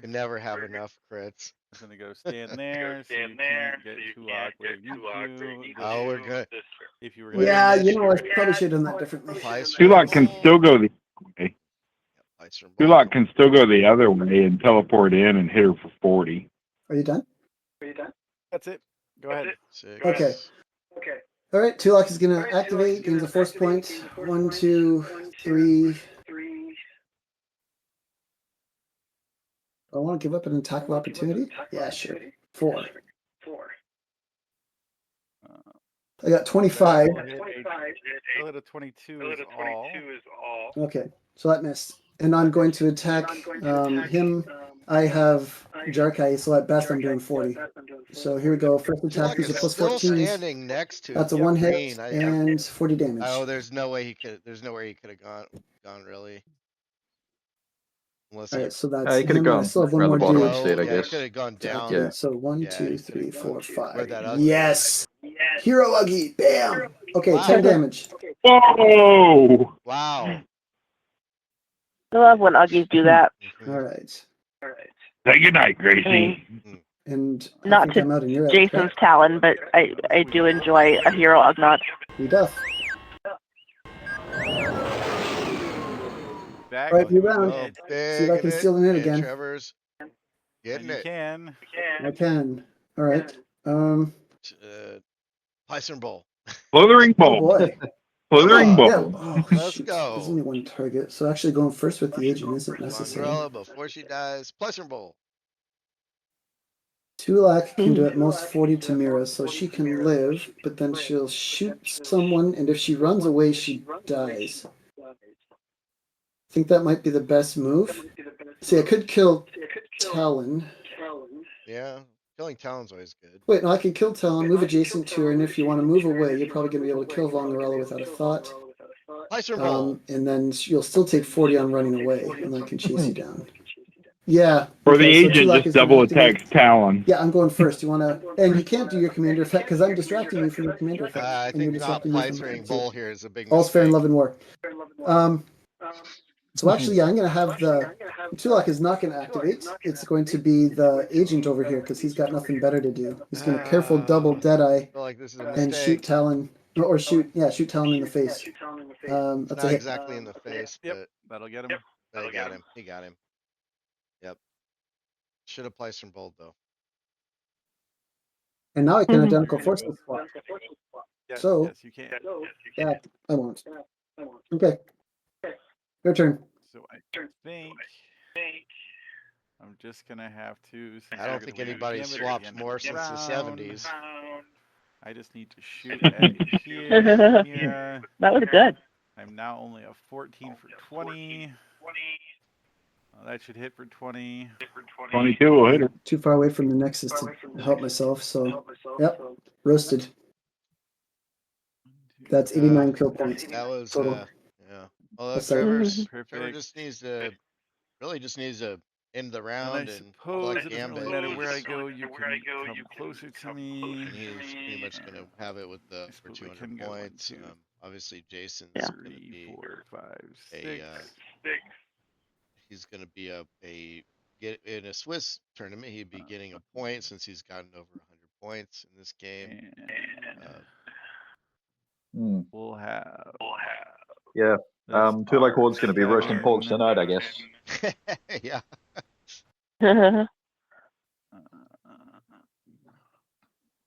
never have enough crits. I'm gonna go stand there, so you can't get Tulak where you need to. Oh, we're good. If you were Yeah, I probably should have done that differently. Tulak can still go the other way. Tulak can still go the other way and teleport in and hit her for 40. Are you done? That's it. Go ahead. 6. Okay. All right, Tulak is going to activate, gains a force point. 1, 2, 3. I want to give up an attack of opportunity? Yeah, sure. 4. I got 25. Hit a 22 is all. Okay, so that missed. And I'm going to attack him. I have Jarkai, so at best I'm doing 40. So here we go. First attack is a plus 14. Standing next to That's a 1 hit and 40 damage. Oh, there's no way he could. There's nowhere he could have gone really. All right, so that's he could have gone I still have one around more the bottom dude. instead, I guess. Could have gone down. Yeah. So 1, Yeah, 2, 3, 4, 5. that Yes. Hero Uggy. Bam. Okay, Wow. 10 damage. Whoa! Wow. I love when Uggies do that. All right. Say goodnight, Gracie. And not to I'm out in Europe, Jason's right? Talon, but I do enjoy a hero Ugnaught. We duff. back. All right, I'll new hit with round. the Oh, hit. See if I big can in it. steal it in And again. Trevor's getting And you it. can. I can. All right. Plycer Bowl. Slithering Oh bolt. boy. Slithering on. bolt. Yeah. Oh Let's shoot. go. There's only one target, so actually going first with the agent isn't necessary. Vongrella before she dies. Plycer Bowl. Tulak can do at most 40 to Mira, so she can live, but then she'll shoot someone, and if she runs away, she dies. I think that might be the best move. See, I could kill Talon. Yeah, killing Talon's always good. Wait, no, I can kill Talon, move adjacent to her, and if you want to move away, you're probably going to be able to kill Vongrella without a thought. Plycer Bowl. And then you'll still take 40 on running away, and then I can chase you down. Yeah. Or the okay, so agent Tulak just is gonna double activate- attacks Talon. Yeah, I'm going first. You want to, and you can't do your commander effect because I'm distracting you from your commander effect. I and you're think not distracting me from Plycering it, Bowl too. here is a big All's fair in mistake. love and war. So actually, yeah, I'm going to have the Tulak is not going to activate. It's going to be the agent over here because he's got nothing better to do. He's going to careful double Deadeye I feel like this is a and shoot mistake. Talon, or shoot Talon in the face. That's Not a hit. exactly in the face, Yep, that'll get him. but he got him. He got him. Yep. Should have Plycer Bowl though. And now I can identical forces swap. Yes, So- yes, you can. Yeah, I won't. Okay. Your turn. So I think I'm just gonna have to. since I we're don't gonna think leave anybody Gambit at the swaps end of more the since the round, 70s. I just need to shoot at here. Mira. That was good. I'm now only a 14 for 20. That should hit for 20. 22 will hit her. Too far away from the Nexus to help myself, so yep, roasted. That's 89 kill points. That was Total. yeah. Although That's like- Trevor Perfect. just needs to end the And round I and suppose Tulak it doesn't really Gambit. matter where I go. You can come closer to me. And he's pretty much gonna have it with the I for suppose we 200 can go 1, points. 2, Obviously Jason's Yeah. gonna 3, be 4, 5, a 6. he's gonna be a get in a Swiss tournament. He'd be getting a point since he's gotten over 100 points in this game. And we'll have. Yeah. Tulak Hord's going to be roasting pork tonight, I guess. Yeah.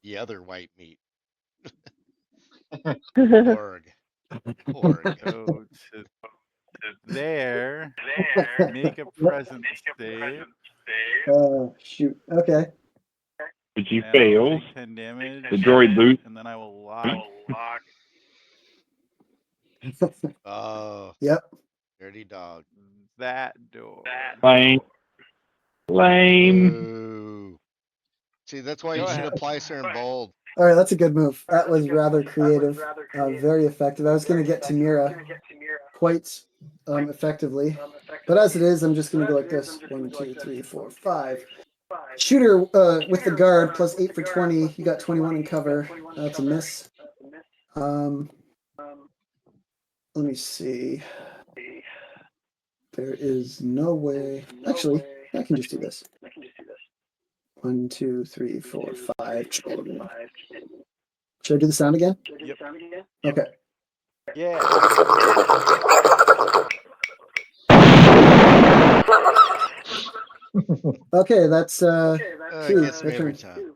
The other white meat. Porg. Porg. Go to there. Make a present save. Oh shoot. Okay. But she and I'll fails. take 10 damage. The droid loot. And then I will lock. Oh. Yep. Dirty dog. That door. Lame. Lame. Ooh. See, that's why Go you should ahead. apply certain bold. All right, that's a good move. That was rather creative, very effective. I was going to get to Mira quite effectively, but as it is, I'm just going to go like this: 1, 2, 3, 4, 5. Shooter with the guard plus 8 for 20. You got 21 in cover. That's a miss. Let me see. There is no way. Actually, I can just do this. 1, 2, 3, 4, 5. Should I do the sound again? Yep. Okay. Yeah. Okay, that's It two. gets me Your every turn. time.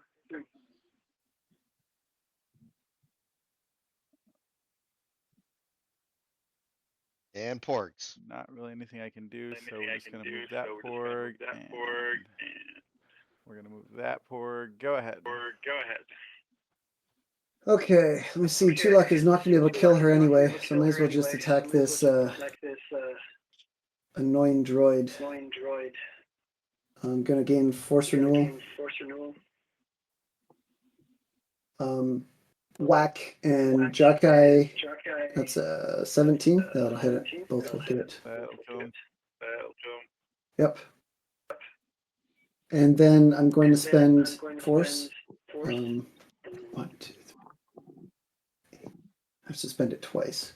And porks. Not really anything I can do, so we're just going to move that porg. And we're going to move that porg. Go ahead. Okay, let me see. Tulak is not going to be able to kill her anyway, so I might as well just attack this annoying droid. I'm going to gain force renewal. Whack and Jakai. That's a 17. That'll hit it. Both will hit it. That'll kill him. Yep. And then I'm going to spend force. 1, 2, 3. I have to spend it twice.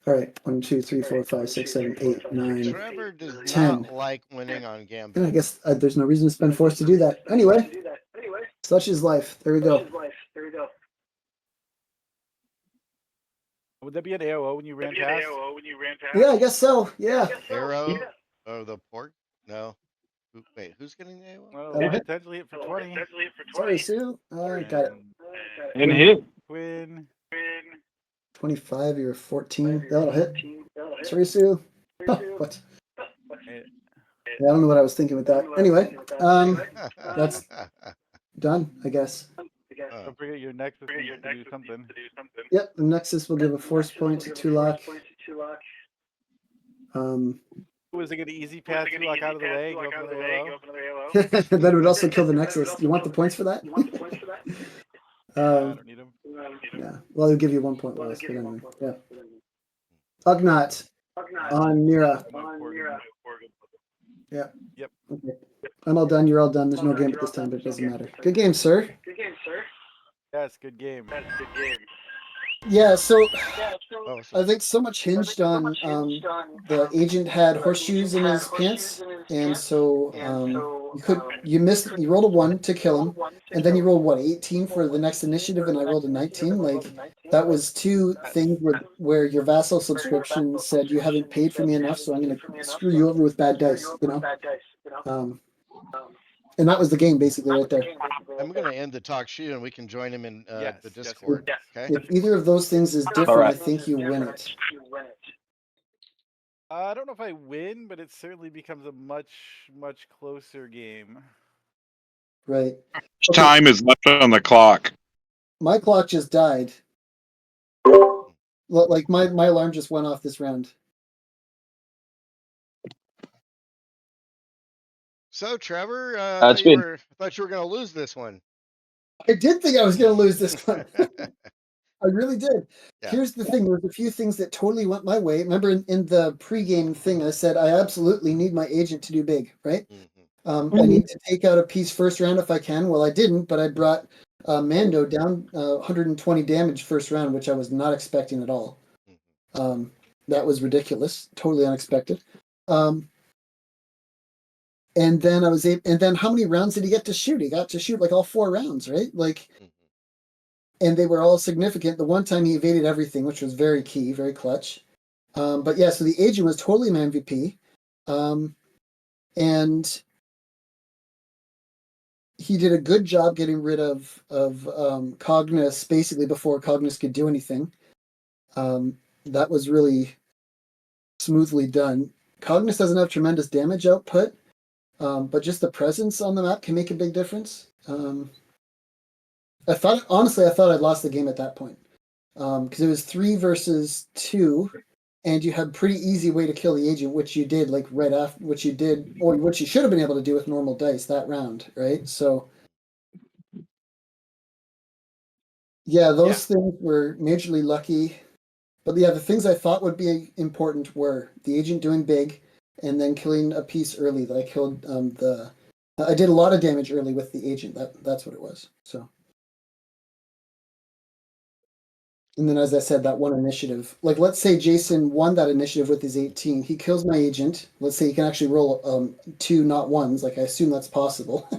All right. 1, 2, 3, 4, 5, 6, 7, 8, 9. Trevor does 10. not like winning on And I Gambit. guess there's no reason to spend force to do that. Anyway, such is life. There we go. Would that be an AOO when you ran past? Yeah, I guess so. Yeah. Arrow of the pork? No. Wait, who's getting the AOL? Oh, potentially hit for 20. Sorry, Sue. I got it. And hit. Quinn. 25, you're 14. That'll hit. Sorry, Sue. Oh, what? Yeah, I don't know what I was thinking with that. Anyway, that's done, I guess. Don't forget your Nexus needs to do something. Yep, the Nexus will give a force point to Tulak. Was it going to easy pass Tulak out of the way? Go for the AOO? That would also kill the Nexus. You want the points for that? I don't need them. Yeah. Well, it'll give you 1 point less, but anyway. Yeah. Ugnaught on Mira. Yeah. Yep. Okay. I'm all done. You're all done. There's no game at this time, but it doesn't matter. Good game, sir. Yes, good game. Yeah, so I think so much hinged on the agent had horseshoes in his pants, and so you rolled a 1 to kill him, and then you rolled what, 18 for the next initiative, and I rolled a 19. Like that was two things where your vassal subscription said you haven't paid for me enough, so I'm going to screw you over with bad dice, you know. And that was the game basically right there. I'm going to end the talk sheet and we can join him in the Discord. Okay. If either of those things is different, I think you win it. I don't know if I win, but it certainly becomes a much, much closer game. Right. Okay. Time is left on the clock. My clock just died. Like my alarm just went off this round. So, Trevor, I thought you were going to lose this one. I did think I was going to lose this one. I really did. Yeah. Here's the thing. There's a few things that totally went my way. Remember in the pregame thing, I said I absolutely need my agent to do big, right? Mm-hmm. I need to take out a piece first round if I can. Well, I didn't, but I brought Mando down 120 damage first round, which I was not expecting at all. Mm-hmm. That was ridiculous. Totally unexpected. And then and then how many rounds did he get to shoot? He got to shoot like all 4 rounds, right? Like, and they were all significant. The one time he evaded everything, which was very key, very clutch. But yeah, so the agent was totally an MVP. And he did a good job getting rid of Cognis basically before Cognis could do anything. That was really smoothly done. Cognis doesn't have tremendous damage output. But just the presence on the map can make a big difference. I thought I'd lost the game at that point because it was 3 versus 2, and you had pretty easy way to kill the agent, which you did like right after, which you did, or which you should have been able to do with normal dice that round, right? So yeah, those things were majorly lucky. But yeah, the things I thought would be important were the agent doing big, and then killing a piece early. That I killed I did a lot of damage early with the agent. That's what it was. So, and then as I said, that one initiative. Like let's say Jason won that initiative with his 18. He kills my agent. Let's say he can actually roll 2 not 1s. Like I assume that's possible.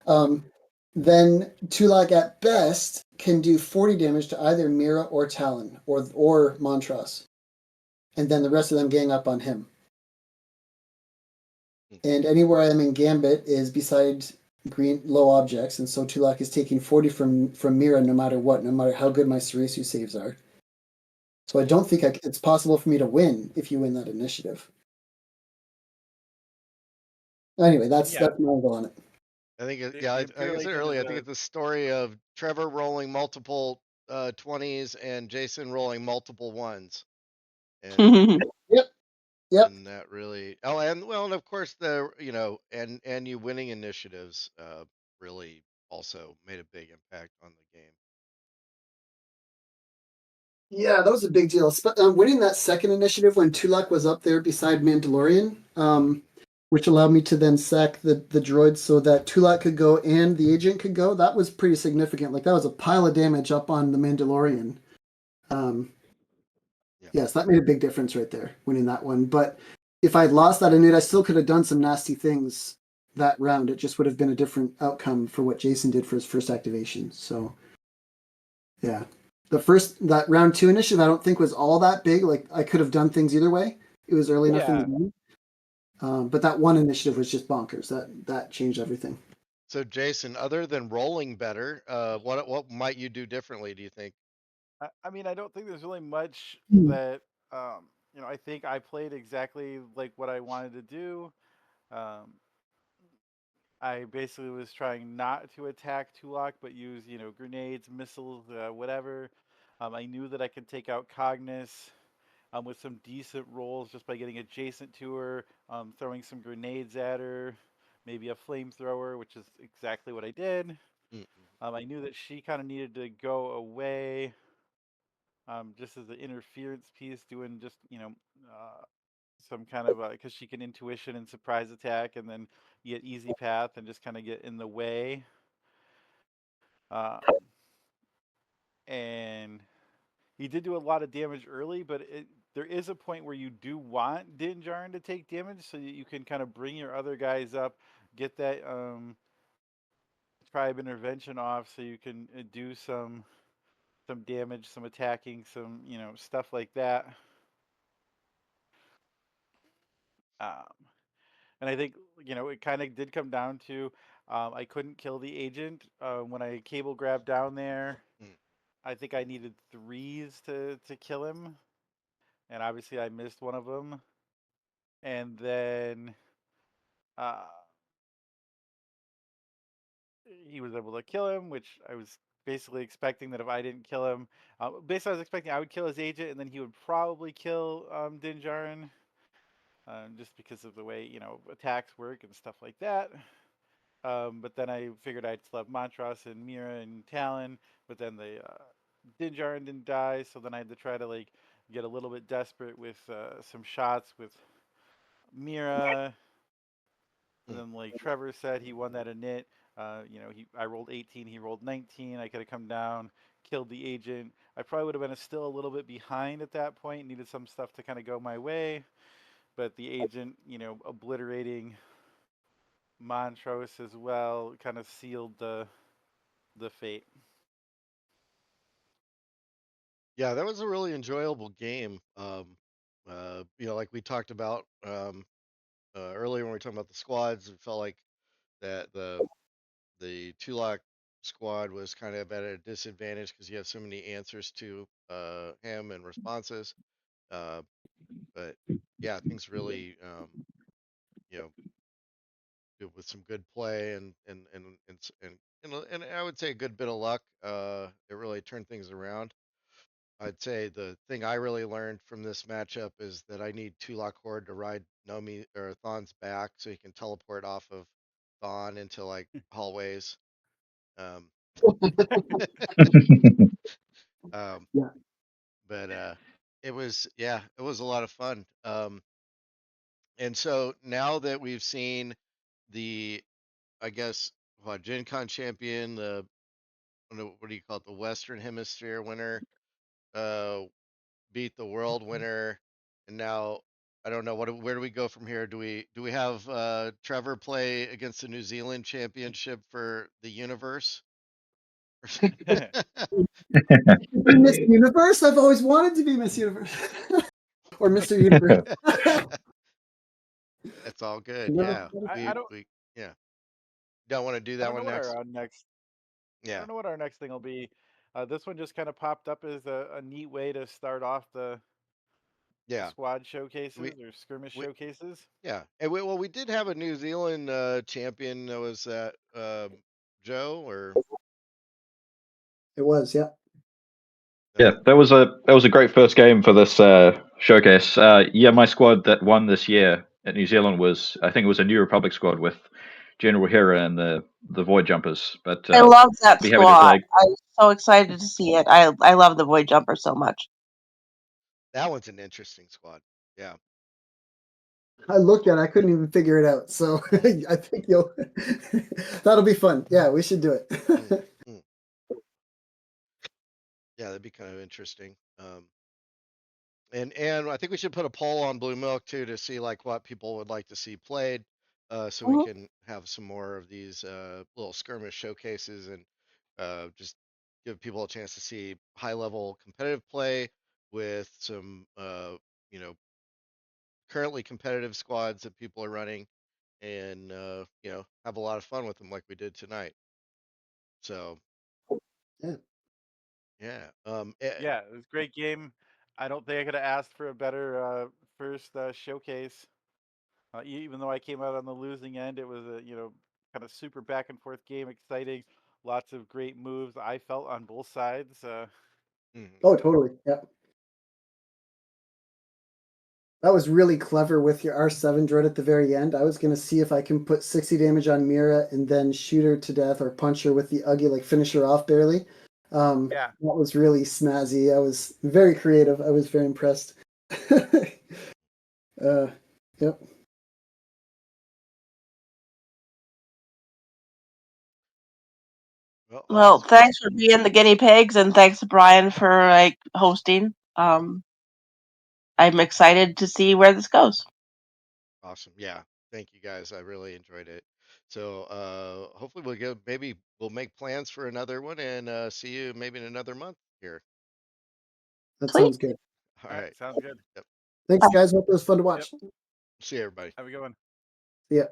Then Tulak at best can do 40 damage to either Mira or Talon or Montrose, and then the rest of them gang up on him. And anywhere I am in Gambit is beside green low objects, and so Tulak is taking 40 from Mira no matter what, no matter how good my Ceresu saves are. So I don't think it's possible for me to win if you win that initiative. Anyway, that's my angle on it. I think like I said earlier, I think it's the story of Trevor rolling multiple 20s and Jason rolling multiple 1s. And Yep. And that really and of course and you winning initiatives really also made a big impact on the game. Yeah, that was a big deal. Winning that second initiative when Tulak was up there beside Mandalorian, which allowed me to then sack the droids so that Tulak could go and the agent could go. That was pretty significant. Like that was a pile of damage up on the Mandalorian. Yes, that made a big difference right there, winning that one. But if I had lost that I still could have done some nasty things that round. It just would have been a different outcome for what Jason did for his first activation. So, yeah. that round 2 initiative, I don't think was all that big. Like I could have done things either way. It was early enough in the game. But that one initiative was just bonkers. That changed everything. So Jason, other than rolling better, what might you do differently, do you think? I mean, I don't think there's really much Hmm. that I think I played exactly like what I wanted to do. Um, I basically was trying not to attack Tulak, but use grenades, missiles, whatever. I knew that I could take out Cognis with some decent rolls just by getting adjacent to her, throwing some grenades at her, maybe a flamethrower, which is exactly what I did. Mm. I knew that she kind of needed to go away, just as an interference piece, doing just some kind of because she can intuition and surprise attack, and then you get easy path and just kind of get in the way. Um, and he did do a lot of damage early, but there is a point where you do want Din Djarin to take damage so that you can kind of bring your other guys up, get that tribe intervention off, so you can do some damage, some attacking, some stuff like that. Um, and I think it kind of did come down to I couldn't kill the agent when I cable grabbed down there. Mm. I think I needed 3s to kill him, and obviously I missed one of them. And then uh, he was able to kill him, which I was basically expecting that if I didn't kill him, basically I was expecting I would kill his agent, and then he would probably kill Din Djarin, just because of the way attacks work and stuff like that. But then I figured I'd still have Montross and Mira and Talon, but then the Din Djarin didn't die, so then I had to try to like get a little bit desperate with some shots with Mira. And Mm. then like Trevor said, he won that init. I rolled 18, he rolled 19. I could have come down, killed the agent. I probably would have been still a little bit behind at that point. Needed some stuff to kind of go my way, but the agent, obliterating Montrose as well, kind of sealed the fate. Yeah, that was a really enjoyable game. Like we talked about earlier when we were talking about the squads, it felt like that the Tulak squad was kind of at a disadvantage because you have so many answers to him and responses. Uh, but yeah, things really you know with some good play and I would say a good bit of luck. It really turned things around. I'd say the thing I really learned from this matchup is that I need Tulak Hord to ride Nomi or Thon's back so he can teleport off of Thon into like hallways. Um, um, Yeah. but it was a lot of fun. And so now that we've seen the, I guess, GenCon Champion, what do you call it, the Western Hemisphere winner, uh, beat the world winner, and now I don't know where do we go from here? Do we have Trevor play against the New Zealand Championship for the universe? Miss Universe? I've always wanted to be Miss Universe. Or Mr. Universe. That's all good. Never Yeah, I don't we yeah. Don't want to do I that don't know one what next. our next I Yeah, don't know what our next thing will be. This one just kind of popped up as a neat way to start off the yeah. squad showcases We or skirmish we showcases. yeah. And we did have a New Zealand champion. Was that Joe or It was, yeah. Yeah, that was a great first game for this showcase. Yeah, my squad that won this year at New Zealand was, I think it was a New Republic squad with General Hera and the Void Jumpers. But I love that be happy to squad. like. I'm so excited to see it. I love the Void Jumper so much. that one's an interesting squad. Yeah. I looked at it, I couldn't even figure it out. So I think that'll be fun. Yeah, we should do it. Mm, mm. Yeah, that'd be kind of interesting. And I think we should put a poll on Blue Milk too to see like what people would like to see played, so we Mhm. can have some more of these little skirmish showcases and just give people a chance to see high level competitive play with some currently competitive squads that people are running, and have a lot of fun with them like we did tonight. So Yeah. yeah, Yeah, it was a great game. I don't think I could have asked for a better first showcase. Even though I came out on the losing end, it was a kind of super back and forth game, exciting, lots of great moves. I felt on both sides. Oh, totally. Yeah. That was really clever with your R7 droid at the very end. I was going to see if I can put 60 damage on Mira and then shoot her to death or punch her with the Uggy, like finish her off barely. Yeah. That was really snazzy. I was very creative. I was very impressed. Yep. Well, Awesome. thanks for being the guinea pigs, and thanks to Brian for like hosting. I'm excited to see where this goes. Awesome. Yeah. Thank you guys. I really enjoyed it. So hopefully we'll make plans for another one and see you maybe in another month here. That Sweet. sounds good. All All right, right. sounds good. Yep. Thanks, guys. Hope it was fun to Yep. watch. See you, everybody. Have a good one. Yeah.